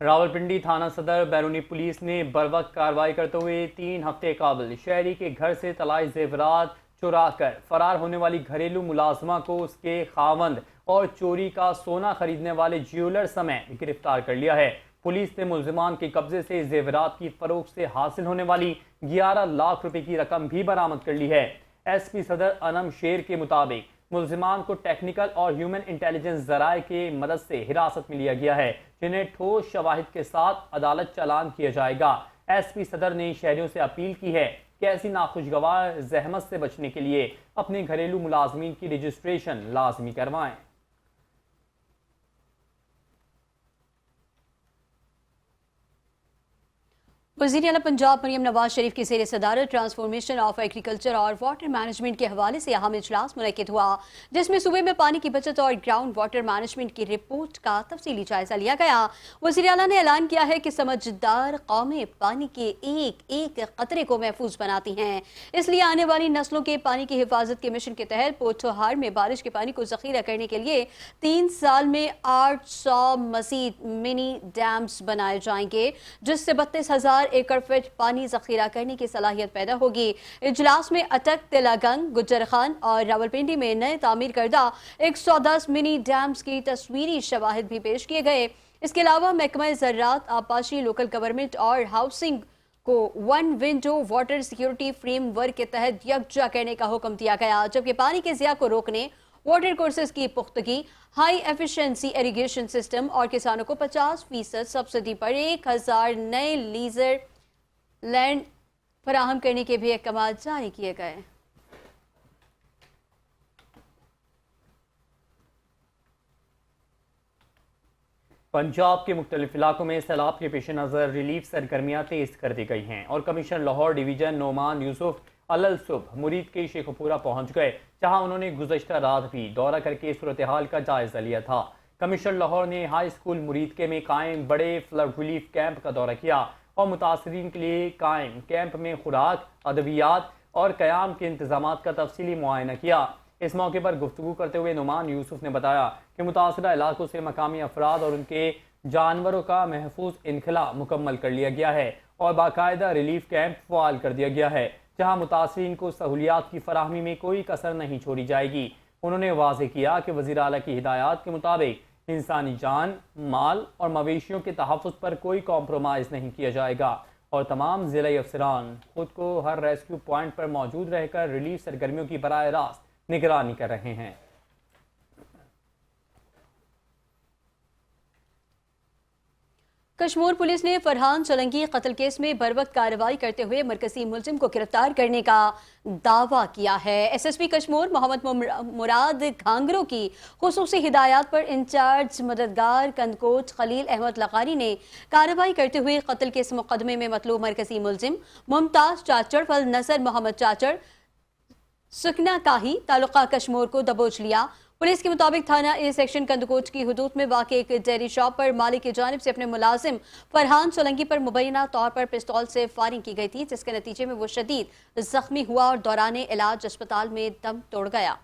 Speaker 2: راولپنڈی تھانہ صدر بیرونی پولیس نے بروقت کارروائی کرتے ہوئے 3 ہفتے قبل شہری کے گھر سے طلائی زیورات چرا کر فرار ہونے والی گھریلو ملازمہ کو اس کے خاوند اور چوری کا سونا خریدنے والے جیولر سمیت گرفتار کر لیا ہے. پولیس نے ملزمان کے قبضے سے زیورات کی فروخت سے حاصل ہونے والی 11 لاکھ روپے کی رقم بھی برآمد کر لی ہے. SP صدر انم شیر کے مطابق ملزمان کو ٹیکنیکل اور ہیومن انٹیلیجنس ذرائع کی مدد سے حراست میں لیا گیا ہے, جنہیں ٹھوس شواہد کے ساتھ عدالت چالان کیا جائے گا. SP صدر نے شہریوں سے اپیل کی ہے کہ ایسی ناخوشگوار زحمت سے بچنے کے لیے اپنے گھریلو ملازمین کی رجسٹریشن لازمی کروائیں۔
Speaker 1: وزیر اعلیٰ پنجاب مریم نواز شریف کی زیر صدارت ٹرانسفارمیشن آف ایگریکلچر اور واٹر مینجمنٹ کے حوالے سے اہم اجلاس منعقد ہوا، جس میں صوبے میں پانی کی بچت اور گراؤنڈ واٹر مینجمنٹ کی رپورٹ کا تفصیلی جائزہ لیا گیا۔ وزیر اعلیٰ نے اعلان کیا ہے کہ سمجھدار قومیں پانی کے ایک ایک قطرے کو محفوظ بناتی ہیں، اس لیے آنے والی نسلوں کے پانی کی حفاظت کے مشن کے تحت پوٹھوہار میں بارش کے پانی کو ذخیرہ کرنے کے لیے 3 سال میں 800 مزید منی ڈیمز بنائے جائیں گے، جس سے 32,000 ایکڑ فٹ پانی ذخیرہ کرنے کی صلاحیت پیدا ہوگی۔ اجلاس میں اٹک، تلا گنگ، گجر خان اور راولپنڈی میں نئے تعمیر کردہ 110 منی ڈیمز کی تصویری شواہد بھی پیش کیے گئے۔ اس کے علاوہ محکمہ زراعت، آبپاشی، لوکل گورنمنٹ اور ہاؤسنگ کو one window water security frame work کے تحت یکجا کرنے کا حکم دیا گیا، جبکہ پانی کے ضیاع کو روکنے، واٹر کورسز کی پختگی، ہائی ایفیشنسی ایریگیشن سسٹم اور کسانوں کو 50% سبسڈی پر 1000 نئے لیزر لینڈ فراہم کرنے کے بھی احکامات جاری کیے گئے۔
Speaker 2: پنجاب کے مختلف علاقوں میں سیلاب کے پیش نظر ریلیف سرگرمیاں تیز کر دی گئی ہیں اور کمشنر لاہور ڈویژن نعمان یوسف الصبح مرید کے شیخ پورہ پہنچ گئے، جہاں انہوں نے گزشتہ رات بھی دورہ کر کے صورتحال کا جائزہ لیا تھا۔ کمشنر لاہور نے ہائی اسکول مرید کے میں قائم بڑے فلڈ ریلیف کیمپ کا دورہ کیا اور متاثرین کے لیے قائم کیمپ میں خوراک، ادویات اور قیام کے انتظامات کا تفصیلی معائنہ کیا۔ اس موقع پر گفتگو کرتے ہوئے نعمان یوسف نے بتایا کہ متاثرہ علاقوں سے مقامی افراد اور ان کے جانوروں کا محفوظ انخلاء مکمل کر لیا گیا ہے اور باقاعدہ ریلیف کیمپ فعال کر دیا گیا ہے، جہاں متاثرین کو سہولیات کی فراہمی میں کوئی کسر نہیں چھوڑی جائے گی۔ انہوں نے واضح کیا کہ وزیر اعلیٰ کی ہدایات کے مطابق انسانی جان، مال اور مویشیوں کے تحفظ پر کوئی کمپرومائز نہیں کیا جائے گا اور تمام ضلعی افسران خود کو ہر ریسکیو پوائنٹ پر موجود رہ کر ریلیف سرگرمیوں کی براہ راست نگرانی کر رہے ہیں۔
Speaker 1: کشمور پولیس نے فرحان سولنگی قتل کیس میں بروقت کارروائی کرتے ہوئے مرکزی ملزم کو گرفتار کرنے کا دعویٰ کیا ہے۔ SSP کشمور محمد مراد گھانگروں کی خصوصی ہدایات پر انچارج مددگار کندکوٹ خلیل احمد لغاری نے کارروائی کرتے ہوئے قتل کیس مقدمے میں مطلوب مرکزی ملزم ممتاز چاچڑ فل نصر محمد چاچڑ سکنا کاہی تعلقہ کشمور کو دبوچ لیا۔ پولیس کے مطابق تھانہ اے سیکشن کندکوٹ کی حدود میں واقع ایک ڈیری شاپ پر مالک کی جانب سے اپنے ملازم فرحان سولنگی پر مبینہ طور پر پستول سے فائرنگ کی گئی تھی، جس کے نتیجے میں وہ شدید زخمی ہوا اور دوران علاج اسپتال میں دم توڑ گیا۔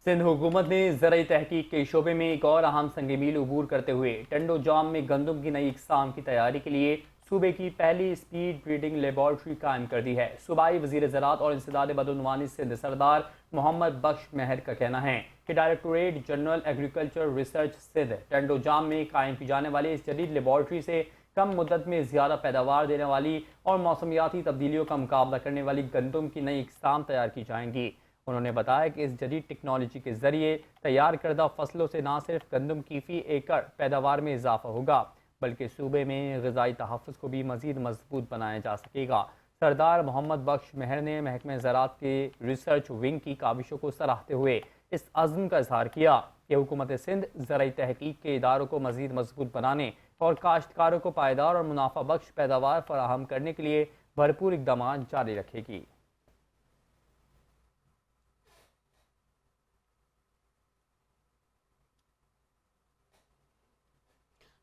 Speaker 2: سندھ حکومت نے زرعی تحقیق کے شعبے میں ایک اور اہم سنگ میل عبور کرتے ہوئے ٹنڈو جام میں گندم کی نئی اقسام کی تیاری کے لیے صوبے کی پہلی سپیڈ بریڈنگ لیبارٹری قائم کر دی ہے۔ صوبائی وزیر زراعت اور انسداد بدعنوانی سندھ سردار محمد بخش مہر کا کہنا ہے کہ directorate general agriculture research Sindh Tando Jam میں قائم کی جانے والی اس جدید لیبارٹری سے کم مدت میں زیادہ پیداوار دینے والی اور موسمیاتی تبدیلیوں کا مقابلہ کرنے والی گندم کی نئی اقسام تیار کی جائیں گی۔ انہوں نے بتایا کہ اس جدید ٹیکنالوجی کے ذریعے تیار کردہ فصلوں سے نہ صرف گندم کی فی ایکڑ پیداوار میں اضافہ ہوگا بلکہ صوبے میں غذائی تحفظ کو بھی مزید مضبوط بنایا جا سکے گا۔ سردار محمد بخش مہر نے محکمہ زراعت کے ریسرچ ونگ کی کاوشوں کو سراہتے ہوئے اس عزم کا اظہار کیا کہ حکومت سندھ زرعی تحقیق کے اداروں کو مزید مضبوط بنانے اور کاشتکاروں کو پائیدار اور منافع بخش پیداوار فراہم کرنے کے لیے بھرپور اقدامات جاری رکھے گی۔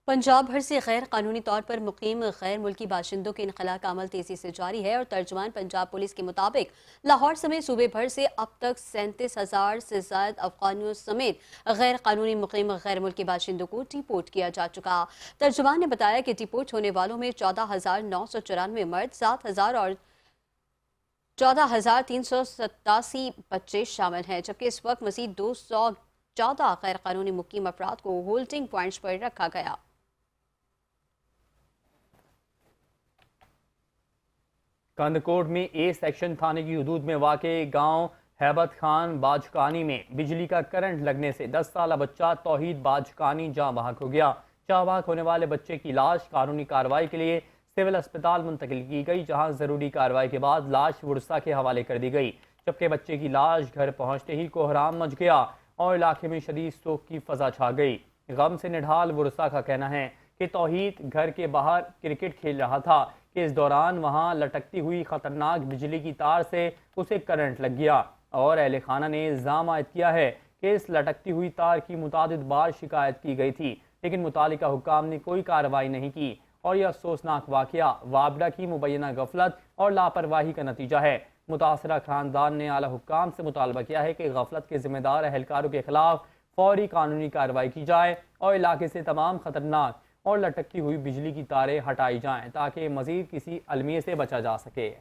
Speaker 1: پنجاب بھر سے غیر قانونی طور پر مقیم غیر ملکی باشندوں کے انخلاء کا عمل تیزی سے جاری ہے اور ترجمان پنجاب پولیس کے مطابق لاہور سمیت صوبے بھر سے اب تک 37,000 سے زائد افغانیوں سمیت غیر قانونی مقیم غیر ملکی باشندوں کو ڈیپورٹ کیا جا چکا۔ ترجمان نے بتایا کہ ڈیپورٹ ہونے والوں میں 14,994 مرد، 7,000 اور 14,387 بچے شامل ہیں، جبکہ اس وقت مزید 214 غیر قانونی مقیم افراد کو ہولڈنگ پوائنٹس پر رکھا گیا۔
Speaker 2: کندکوٹ میں اے سیکشن تھانے کی حدود میں واقع گاؤں ہیبت خان باجکانی میں بجلی کا کرنٹ لگنے سے 10 سالہ بچہ توحید باجکانی جاں بحق ہو گیا۔ جاں بحق ہونے والے بچے کی لاش قانونی کارروائی کے لیے सिविल अस्पताल मुंतकिल की गई, जहां जरूरी कार्रवाई के बाद लाश वुरसा के हवाले कर दी गई। जबकि बच्चे की लाश घर पहुंचते ही कोहराम मच गया और इलाके में शदीद शोक की फजा छा गई। गम से निढाल वुरसा का कहना है कि तौहीद घर के बाहर क्रिकेट खेल रहा था कि इस दौरान वहां लटकती हुई खतरनाक बिजली की तार से उसे करंट लग गया और अहले खाना ने इल्ज़ाम आयद किया है कि इस लटकती हुई तार की मुतादिद बार शिकायत की गई थी, लेकिन मुतालिका हुक्काम ने कोई कार्रवाई नहीं की और यह अफसोसनाक वाक़या वाबडा की मुबैना गफलत और लापरवाही का नतीजा है। मुतासरा खानदान ने आला हुक्काम से मुतालबा किया है कि गफलत के जिम्मेदार अहलकारों के खिलाफ फौरी कानूनी कार्रवाई की जाए और इलाके से तमाम खतरनाक और लटकती हुई बिजली की तारें हटाई जाएं ताकि मज़ीद किसी अलमिये से बचा जा सके।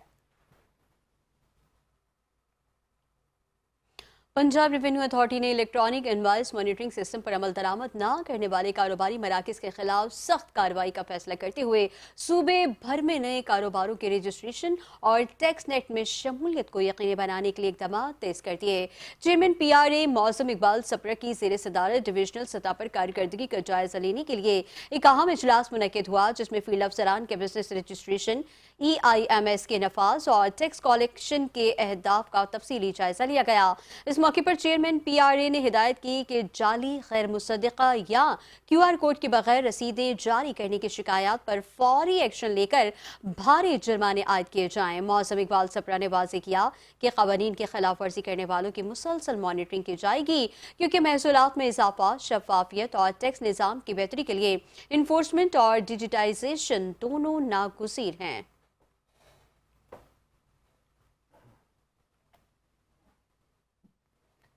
Speaker 1: पंजाब रेवेन्यू अथॉरिटी ने इलेक्ट्रॉनिक इनवॉइस मॉनिटरिंग सिस्टम पर अमल दरामद ना करने वाले कारोबारी मराकज़ के खिलाफ सख्त कार्रवाई का फैसला करते हुए सूबे भर में नए कारोबारों के रजिस्ट्रेशन और टैक्स नेट में शमूलियत को यकीनी बनाने के लिए इक़दाम तेज कर दिए। चेयरमैन PRA मौसम इकबाल सप्रा की ज़ेर सदारत डिविजनल सतह पर कारकर्दगी का जायजा लेने के लिए एक अहम इजलास मुनक्किद हुआ, जिसमें फील्ड अफसरान के बिजनेस रजिस्ट्रेशन, EIMS के नफाज और टैक्स कलेक्शन के अहदाफ का तफसीली जायजा लिया गया। इस मौके पर चेयरमैन PRA ने हिदायत की कि जाली, गैर मुसद्दिक़ा या QR कोड के बगैर रसीदें जारी करने की शिकायत पर फौरी एक्शन लेकर भारी जुर्माने आयद किए जाएं। मौसम इकबाल सप्रा ने वाज़ेह किया कि क़वानीन की खिलाफ वर्जी करने वालों की मुसलसल मॉनिटरिंग की जाएगी, क्योंकि महसूलात में इजाफा, शफाफियत और टैक्स निज़ाम की बेहतरी के लिए इन्फोर्समेंट और डिजिटाइजेशन दोनों नागुज़ीर हैं।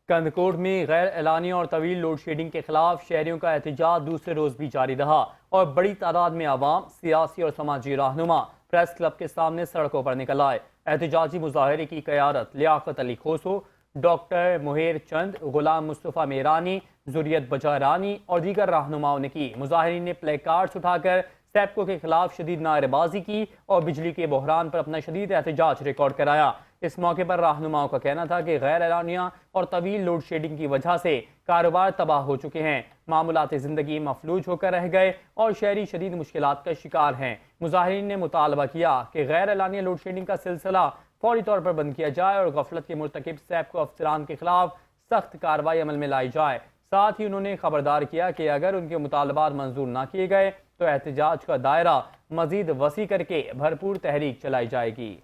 Speaker 2: कंदकोट में गैर एलानी और तवील लोड शेडिंग के खिलाफ शहरियों का एहतजाज दूसरे रोज भी जारी रहा और बड़ी तादाद में आवाम, सियासी और समाजी रहनुमा प्रेस क्लब के सामने सड़कों पर निकल आए। एहतजाजी मुजाहरे की क़यादत लियाकत अली खोसो, डॉक्टर मुहेर चंद, गुलाम मुस्तफ़ा मेरानी, जुरियत बजारानी और दीगर रहनुमाओं ने की। मुजाहिरीन ने प्ले कार्ड्स उठाकर सैप्को के खिलाफ शदीद नारेबाजी की और बिजली के बहरान पर अपना शदीद एहतजाज रिकॉर्ड कराया। इस मौके पर रहनुमाओं का कहना था कि गैर एलानिया और तवील लोड शेडिंग की वजह से कारोबार तबाह हो चुके हैं, मामूलाती ज़िंदगी मफलूज होकर रह गए और शहरी शदीद मुश्किलात का शिकार हैं। मुजाहिरीन ने मुतालबा किया कि गैर एलानिया लोड शेडिंग का सिलसिला फौरी तौर पर बंद किया जाए और गफलत के मुर्तकिब सैप्को अफसरान के खिलाफ सख्त कार्रवाई अमल में लाई जाए। साथ ही उन्होंने खबरदार किया कि अगर उनके मुतालबात मंजूर न किए गए तो एहतजाज का दायरा मजीद वसी करके भरपूर तहरीक चलाई जाएगी।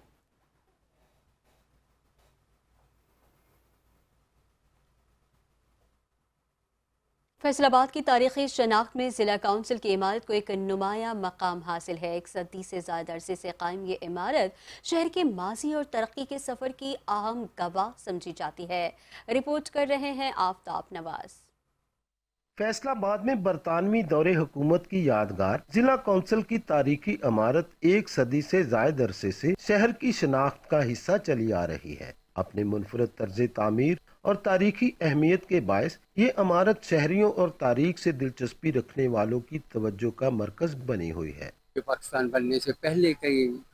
Speaker 1: फैसलाबाद की तारीखी शनाख्त में ज़िला काउंसिल की इमारत को एक नुमाया मकाम हासिल है। एक सदी से ज़्यादा अरसे से कायम ये इमारत शहर के माजी और तरक्की के सफ़र की अहम गवाह समझी जाती है। रिपोर्ट कर रहे हैं आफ्ताब नवाज।
Speaker 14: फैसलाबाद में बरतानवी दौरे हुकूमत की यादगार जिला काउंसिल की तारीखी इमारत एक सदी से ज़ायद अरसे से शहर की शनाख्त का हिस्सा चली आ रही है। अपने मुनफरद तर्ज तामीर और तारीखी अहमियत के बायस ये इमारत शहरियों और तारीख से दिलचस्पी रखने वालों की तवज्जो का मरकज बनी हुई है।
Speaker 20: पाकिस्तान बनने से पहले की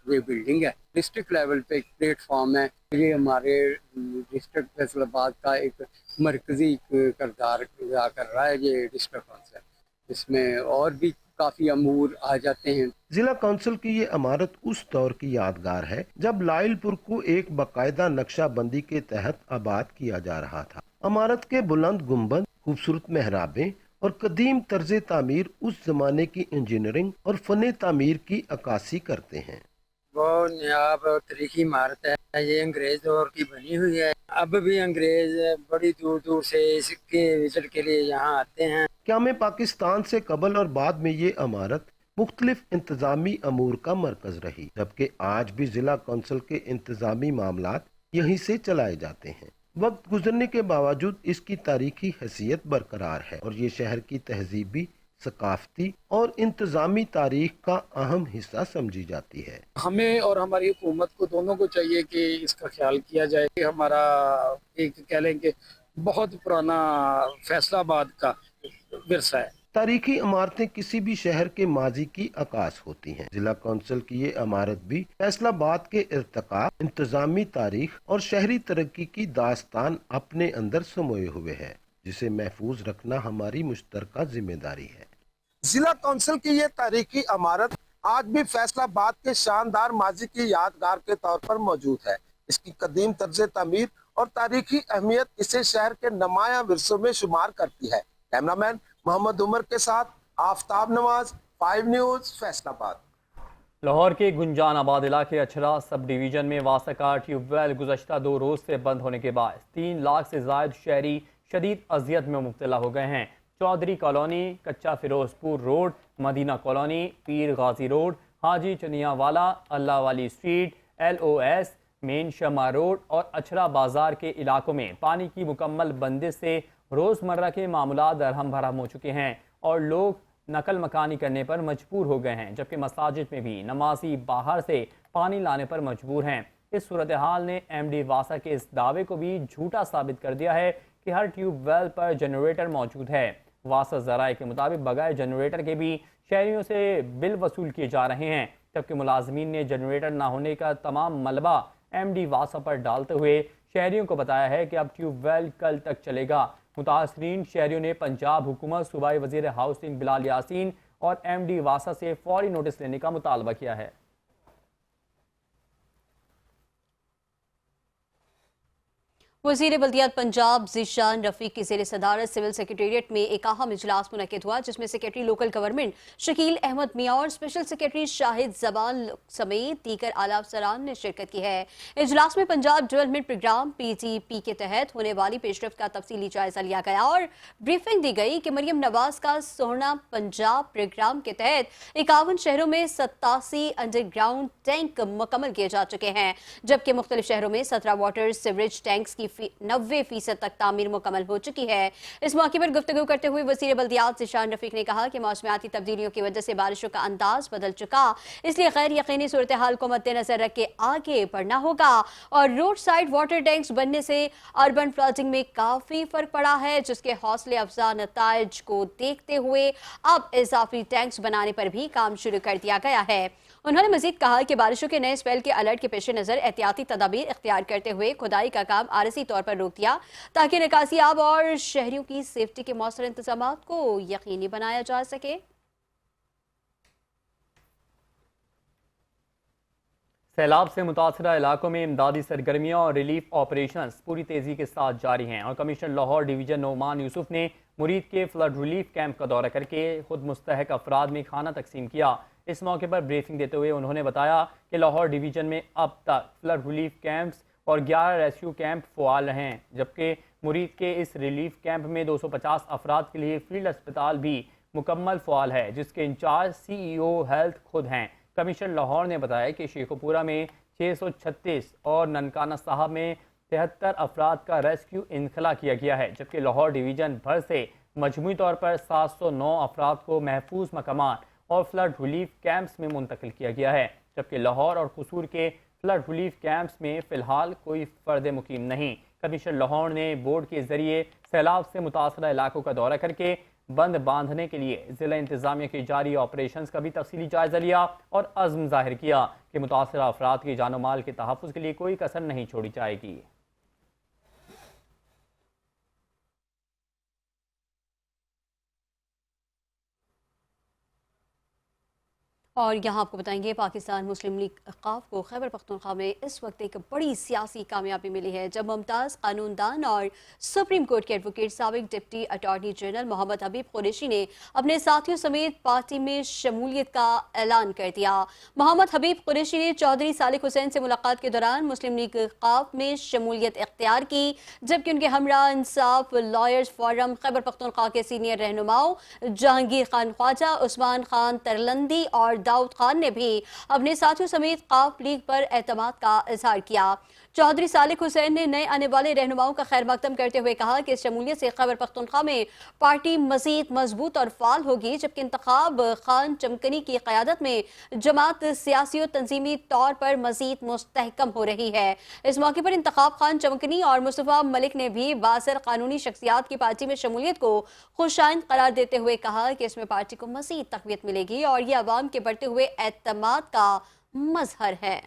Speaker 20: ये बिल्डिंग है, डिस्ट्रिक्ट लेवल पे एक प्लेटफॉर्म है। ये हमारे डिस्ट्रिक्ट फैसलाबाद का एक मरकजी किरदार अदा कर रहा है ये डिस्ट्रिक्ट काउंसिल। इसमें और भी काफी अमूर आ जाते हैं।
Speaker 14: जिला काउंसिल की ये इमारत उस दौर की यादगार है जब लाइलपुर को एक बाकायदा नक्शा बंदी के तहत आबाद किया जा रहा था। इमारत के बुलंद गुंबद, खूबसूरत मेहराबें और कदीम तर्ज तामीर उस जमाने की इंजीनियरिंग और फन तामीर की अक्कासी करते हैं।
Speaker 20: वो नायाब और तारीखी इमारत है, ये अंग्रेज दौर की बनी हुई है। अब भी अंग्रेज बड़ी दूर दूर से इसके विजिट के लिए यहाँ आते हैं।
Speaker 14: क़याम पाकिस्तान से कबल और बाद में ये इमारत मुख्तलिफ इंतजामी अमूर का मरकज रही, जबकि आज भी जिला काउंसिल के इंतजामी मामलात यहीं से चलाए जाते हैं। वक्त गुजरने के बावजूद इसकी तारीखी हैसियत बरकरार है और ये शहर की तहजीबी, सकाफती और इंतजामी तारीख का अहम हिस्सा समझी जाती है।
Speaker 21: हमें और हमारी हुकूमत को दोनों को चाहिए कि इसका ख्याल किया जाए कि हमारा एक कह लें कि बहुत पुराना फैसलाबाद का विरसा है।
Speaker 14: तारीखी इमारतें किसी भी शहर के माजी की अक्कास होती हैं। जिला काउंसिल की ये इमारत भी फैसलाबाद के इर्तिका, इंतजामी तारीख और शहरी तरक्की की दास्तान अपने अंदर समोए हुए है, जिसे महफूज रखना हमारी मुश्तरका जिम्मेदारी है।
Speaker 22: जिला काउंसिल की ये तारीखी इमारत
Speaker 3: آج بھی فیصل آباد کے شاندار ماضی کی یادگار کے طور پر موجود ہے۔ اس کی قدیم طرز تعمیر اور تاریخی اہمیت اسے شہر کے نمایاں ورثوں میں شمار کرتی ہے۔ کیمرامین محمد عمر کے ساتھ آفتاب نواز، 5 نیوز، فیصل آباد۔
Speaker 2: لاہور کے گنجان آباد علاقے اچھرا سب ڈویژن میں واسطہ ٹیوب ویل گزشتہ 2 روز سے بند ہونے کے باعث 3 لاکھ سے زائد شہری شدید اذیت میں مبتلا ہو گئے ہیں۔ چودھری کالونی، کچا فیروز پور روڈ، مدینہ کالونی، پیر غازی روڈ، حاجی چنیا والا، اللہ والی اسٹریٹ، LOS، مین شمع روڈ اور اچھرا بازار کے علاقوں میں پانی کی مکمل بندش سے روزمرہ کے معاملات درہم بھرہم ہو چکے ہیں اور لوگ نقل مکانی کرنے پر مجبور ہو گئے ہیں، جبکہ مساجد میں بھی نمازی باہر سے پانی لانے پر مجبور ہیں۔ اس صورتحال نے MD واسا کے اس دعوے کو بھی جھوٹا ثابت کر دیا ہے کہ ہر ٹیوب ویل پر جنریٹر موجود ہے۔ واسا ذرائع کے مطابق بغیر جنریٹر کے بھی شہریوں سے بل وصول کیے جا رہے ہیں، جبکہ ملازمین نے جنریٹر نہ ہونے کا تمام ملبہ MD واسا پر ڈالتے ہوئے شہریوں کو بتایا ہے کہ اب ٹیوب ویل کل تک چلے گا۔ متاثرین شہریوں نے پنجاب حکومت، صوبائی وزیر ہاؤسنگ بلال یاسین اور MD واسا سے فوری نوٹس لینے کا مطالبہ کیا ہے۔
Speaker 1: وزیر بلدیات پنجاب ذیشان رفیق کی زیر صدارت سول سیکریٹریٹ میں ایک اہم اجلاس منعقد ہوا، جس میں secretary local government Shakeel Ahmad Mian اور اسپیشل سیکریٹری شاہد زبان سمیت دیگر اعلیٰ افسران نے شرکت کی ہے۔ اجلاس میں پنجاب ڈیولپمنٹ پروگرام PTP کے تحت ہونے والی پیش رفت کا تفصیلی جائزہ لیا گیا اور بریفنگ دی گئی کہ مریم نواز کا سونا پنجاب پروگرام کے تحت 51 شہروں میں 87 انڈر گراؤنڈ ٹینک مکمل کیے جا چکے ہیں، جبکہ مختلف شہروں میں 17 واٹر سیوریج ٹینکس کی 90% تک تعمیر مکمل ہو چکی ہے۔ اس موقع پر گفتگو کرتے ہوئے وزیر بلدیات ذیشان رفیق نے کہا کہ موسمیاتی تبدیلیوں کی وجہ سے بارشوں کا انداز بدل چکا، اس لیے غیر یقینی صورتحال کو مد نظر رکھ کے آگے بڑھنا ہوگا اور روڈ سائڈ واٹر ٹینکس بننے سے اربن فلڈنگ میں کافی فرق پڑا ہے، جس کے حوصلے افزا نتائج کو دیکھتے ہوئے اب اضافی ٹینکس بنانے پر بھی کام شروع کر دیا گیا ہے۔ انہوں نے مزید کہا کہ بارشوں کے نئے اسپیل کے الرٹ کے پیش نظر احتیاطی تدابیر اختیار کرتے ہوئے کھدائی کا کام عارضی طور پر روک دیا تاکہ نکاسی آب اور شہریوں کی سیفٹی کے مؤثر انتظامات کو یقینی بنایا جا سکے۔
Speaker 2: سیلاب سے متاثرہ علاقوں میں امدادی سرگرمیاں اور ریلیف آپریشنز پوری تیزی کے ساتھ جاری ہیں اور کمشنر لاہور ڈویژن نعمان یوسف نے مرید کے فلڈ ریلیف کیمپ کا دورہ کر کے خود مستحق افراد میں کھانا تقسیم کیا۔ اس موقع پر بریفنگ دیتے ہوئے انہوں نے بتایا کہ لاہور ڈویژن میں اب تک فلڈ ریلیف کیمپس اور 11 ریسکیو کیمپ فعال رہے ہیں، جبکہ مرید کے اس ریلیف کیمپ میں 250 افراد کے لیے فیلڈ اسپتال بھی مکمل فعال ہے، جس کے انچارج CEO ہیلتھ خود ہیں۔ کمشنر لاہور نے بتایا کہ شیخو پورہ میں 636 اور ننکانہ صاحب میں 73 افراد کا ریسکیو انخلا کیا گیا ہے، جبکہ لاہور ڈویژن بھر سے مجموعی طور پر 709 افراد کو محفوظ مقامات اور فلڈ ریلیف کیمپس میں منتقل کیا گیا ہے، جبکہ لاہور اور قصور کے فلڈ ریلیف کیمپس میں فی الحال کوئی فرد مقیم نہیں۔ کمشنر لاہور نے بورڈ کے ذریعے سیلاب سے متاثرہ علاقوں کا دورہ کر کے بند باندھنے کے لیے ضلع انتظامیہ کی جاری آپریشنز کا بھی تفصیلی جائزہ لیا اور عزم ظاہر کیا کہ متاثرہ افراد کی جان و مال کے تحفظ کے لیے کوئی کسر نہیں چھوڑی جائے گی۔
Speaker 1: اور یہاں آپ کو بتائیں گے پاکستان مسلم لیگ اقاف کو خیبر پختونخوا میں اس وقت ایک بڑی سیاسی کامیابی ملی ہے، جب ممتاز قانون دان اور سپریم کورٹ کے ایڈوکیٹ سابق ڈپٹی اٹارنی جنرل محمد حبیب قریشی نے اپنے ساتھیوں سمیت پارٹی میں شمولیت کا اعلان کر دیا۔ محمد حبیب قریشی نے چودھری صالح حسین سے ملاقات کے دوران مسلم لیگ اقاف میں شمولیت اختیار کی، جبکہ ان کے ہمراہ انصاف لائرز فورم خیبر پختونخوا کے سینئر رہنماؤں جہانگیر خان خواجہ، عثمان خان ترلندی اور داؤد خان نے بھی اپنے ساتھیوں سمیت قاف لیگ پر اعتماد کا اظہار کیا۔ چودھری صالح حسین نے نئے آنے والے رہنماؤں کا خیر مقدم کرتے ہوئے کہا کہ اس شمولیت سے خیبر پختونخوا میں پارٹی مزید مضبوط اور فعال ہوگی، جبکہ انتخاب خان چمکنی کی قیادت میں جماعت سیاسی و تنظیمی طور پر مزید مستحکم ہو رہی ہے۔ اس موقع پر انتخاب خان چمکنی اور مصطفیٰ ملک نے بھی بااثر قانونی شخصیات کی پارٹی میں شمولیت کو خوشائند قرار دیتے ہوئے کہا کہ اس میں پارٹی کو مزید تقویت ملے گی اور یہ عوام کے بڑھتے ہوئے اعتماد کا مظہر ہے۔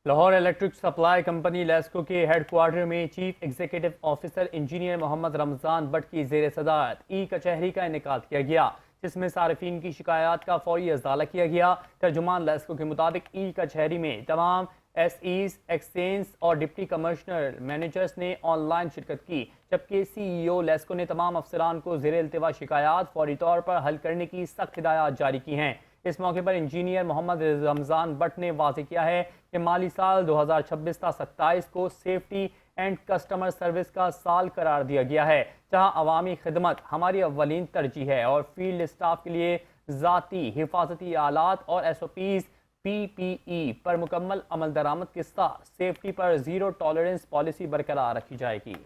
Speaker 2: Lahore electric supply company LESCO के हेड क्वार्टर में chief executive officer engineer Mohammad Ramzan Butt की जेर सदारत ई कचहरी का इनेकाद किया गया, जिसमें सार्फिन की शिकायत का फौरी अजाला किया गया। तर्जुमान लेस्को के मुताबिक ई कचहरी में तमाम एसईज, एक्सचेंज और डिप्टी कमिश्नर मैनेजर्स ने ऑनलाइन शिरकत की, जबकि सीईओ लेस्को ने तमाम अफसरान को जेर इल्तिवा शिकायत फौरी तौर पर हल करने की सख्त हिदायत जारी की हैं। इस मौके पर इंजीनियर मोहम्मद रमजान बट ने वाज़ेह किया है कि माली साल 2026-27 को सेफ्टी एंड कस्टमर सर्विस का साल करार दिया गया है, जहां अवामी खिदमत हमारी अव्वलीन तरजीह है और फील्ड स्टाफ के लिए ज़ाती हिफाजती आलात और SOPs PPE पर मुकम्मल अमल दरामद के साथ सेफ्टी पर ज़ीरो टॉलरेंस पॉलिसी बरकरार रखी जाएगी।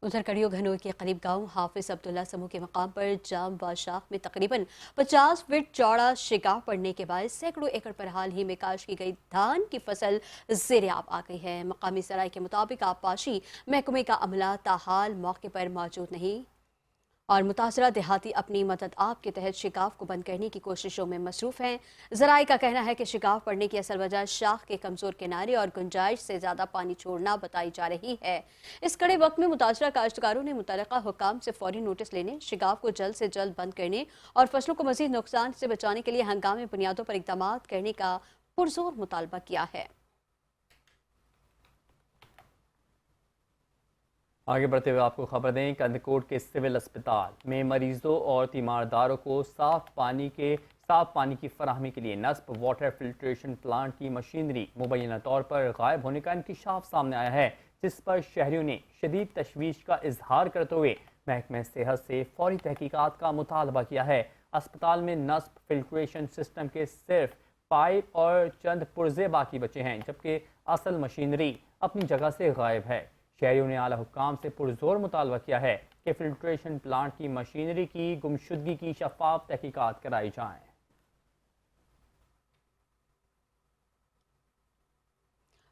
Speaker 1: उधर कड़ियो घनोई के करीब गांव हाफिज अब्दुल्ला समूह के मकाम पर जाम व शाख में तकरीबन 50 फीट चौड़ा शिगाव पड़ने के बाद सैकड़ों एकड़ पर हाल ही में काश की गई धान की फसल ज़ेर-ए-आब आ गई है। मकामी सराय के मुताबिक आबपाशी महकमे का अमला ताहाल मौके पर मौजूद नहीं और मुतासरा देहाती अपनी मदद आप के तहत शिगाव को बंद करने की कोशिशों में मसरूफ हैं। ज़राए का कहना है कि शिगाव पड़ने की असल वजह शाख के कमज़ोर किनारे और गुंजाइश से ज़्यादा पानी छोड़ना बताई जा रही है। इस कड़े वक्त में मुतासरा काश्तकारों ने मुतल्लिका हुकाम से फौरी नोटिस लेने, शिगाव को जल्द से जल्द बंद करने और फसलों को मज़ीद नुकसान से बचाने के लिए हंगामी बुनियादों पर इक़दाम करने का पुरज़ोर मुतालबा किया है।
Speaker 2: आगे बढ़ते हुए आपको खबर दें, कंदकोट के सिविल अस्पताल में मरीजों और तीमारदारों को साफ पानी की फराहमी के लिए नस्ब वाटर फिल्ट्रेशन प्लांट की मशीनरी मुबैना तौर पर गायब होने का इंकशाफ सामने आया है, जिस पर शहरियों ने शदीद तशवीश का इजहार करते हुए महकमे सेहत से फौरी तहकीकात का मुतालबा किया है। अस्पताल में नस्ब फिल्ट्रेशन सिस्टम के सिर्फ पाइप और चंद पुर्जे बाकी बचे हैं, जबकि असल मशीनरी अपनी जगह से गायब है। शहरियों ने आला हुक्काम से पुरजोर मुतालबा किया है कि फिल्ट्रेशन प्लांट की मशीनरी की गुमशुदगी की शफाफ तहकीकात कराई जाए।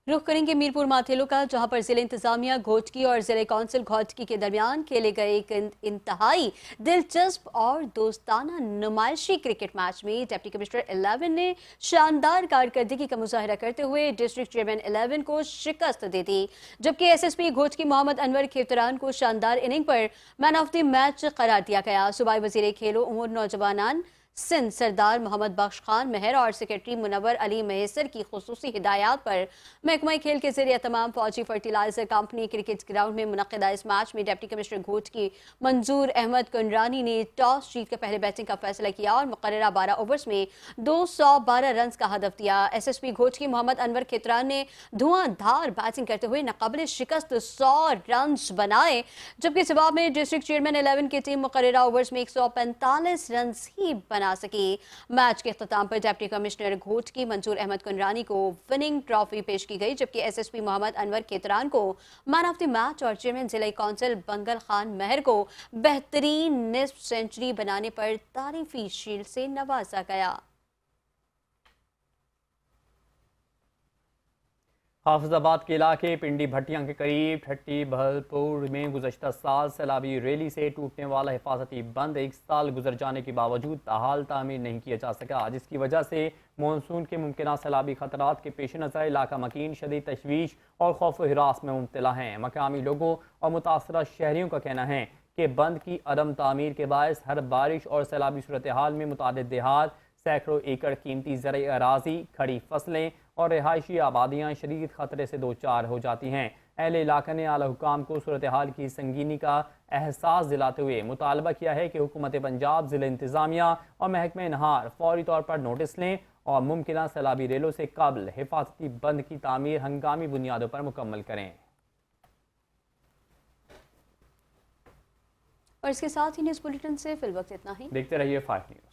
Speaker 1: रुख करेंगे मीरपुर माथेलो का, जहां पर जिले इंतजामिया घोटकी और जिले कौंसिल घोटकी के दरमियान खेले गए एक इंतहाई दिलचस्प और दोस्ताना नुमाइशी क्रिकेट मैच में डिप्टी कमिश्नर 11 ने शानदार कारकर्दगी का मुजाहरा करते हुए डिस्ट्रिक्ट चेयरमैन 11 को शिकस्त दे दी, जबकि SSP घोटकी मोहम्मद अनवर खेतरान को शानदार इनिंग पर मैन ऑफ द मैच करार दिया गया। सूबाई वजीर खेलो उमूर नौजवानान सिंध सरदार मोहम्मद बख्श खान महर और सेक्रेटरी मुनव्वर अली मेहसर की खुसूसी हिदायत पर महकमा खेल के जरिए तमाम फौजी फर्टिलाइजर कंपनी क्रिकेट ग्राउंड में मुनक़िदा इस मैच में डिप्टी कमिश्नर घोटकी मंजूर अहमद कुंडरानी ने टॉस जीत कर पहले बैटिंग का फैसला किया और मुकर्ररा 12 ओवर्स में 212 रन का हदफ दिया। SSP घोटकी मोहम्मद अनवर खेतरान ने धुआंधार बैटिंग करते हुए नाकाबिल शिकस्त 100 रन बनाए, जबकि जवाब में डिस्ट्रिक्ट चेयरमैन 11 की टीम मुकर्ररा ओवर्स में 145 रन ही बना सकी। मैच के इख्तिताम पर डिप्टी कमिश्नर घोटकी मंजूर अहमद कुंडरानी को विनिंग ट्रॉफी पेश की गई, जबकि SSP मोहम्मद अनवर खेतरान को मैन ऑफ द मैच और चेयरमैन जिला कौंसिल बंगल खान महर को बेहतरीन निस्फ सेंचुरी बनाने पर तारीफी शील्ड से नवाजा गया।
Speaker 2: हाफिजाबाद के इलाके पिंडी भट्टियां के करीब ठट्टी बहलपुर में गुज़श्ता साल सैलाबी रैली से टूटने वाला हिफाजती बंद 1 साल गुजर जाने के बावजूद ताहाल तामीर नहीं किया जा सका, जिसकी वजह से मानसून के मुमकिन सैलाबी खतरात के पेश नज़र इलाका मकीन शदीद तशवीश और खौफ हिरास में मुब्तला हैं। मकामी लोगों और मुतासरा शहरियों का कहना है कि बंद की अदम तामीर के बायस हर बारिश और सैलाबी सूरत हाल में मुतादिद देहात, सैकड़ों एकड़ कीमती ज़रई अराजी, खड़ी फसलें और रिहायशी आबादियाँ शदीद खतरे से दो चार हो जाती हैं। अहले इलाका ने आला हुकाम को सूरत हाल की संगीनी का एहसास दिलाते हुए मुतालबा किया है कि हुकूमत पंजाब ज़िला इंतज़ामिया और महकमे नहार फौरी तौर पर नोटिस लें और मुमकिन सैलाबी रेलों से कबल हिफाजती बंद की तामीर हंगामी बुनियादों पर मुकम्मल करें।
Speaker 1: और इसके साथ ही न्यूज़ बुलेटिन से फिल वक्त इतना ही।
Speaker 2: देखते रहिए 5 न्यूज़।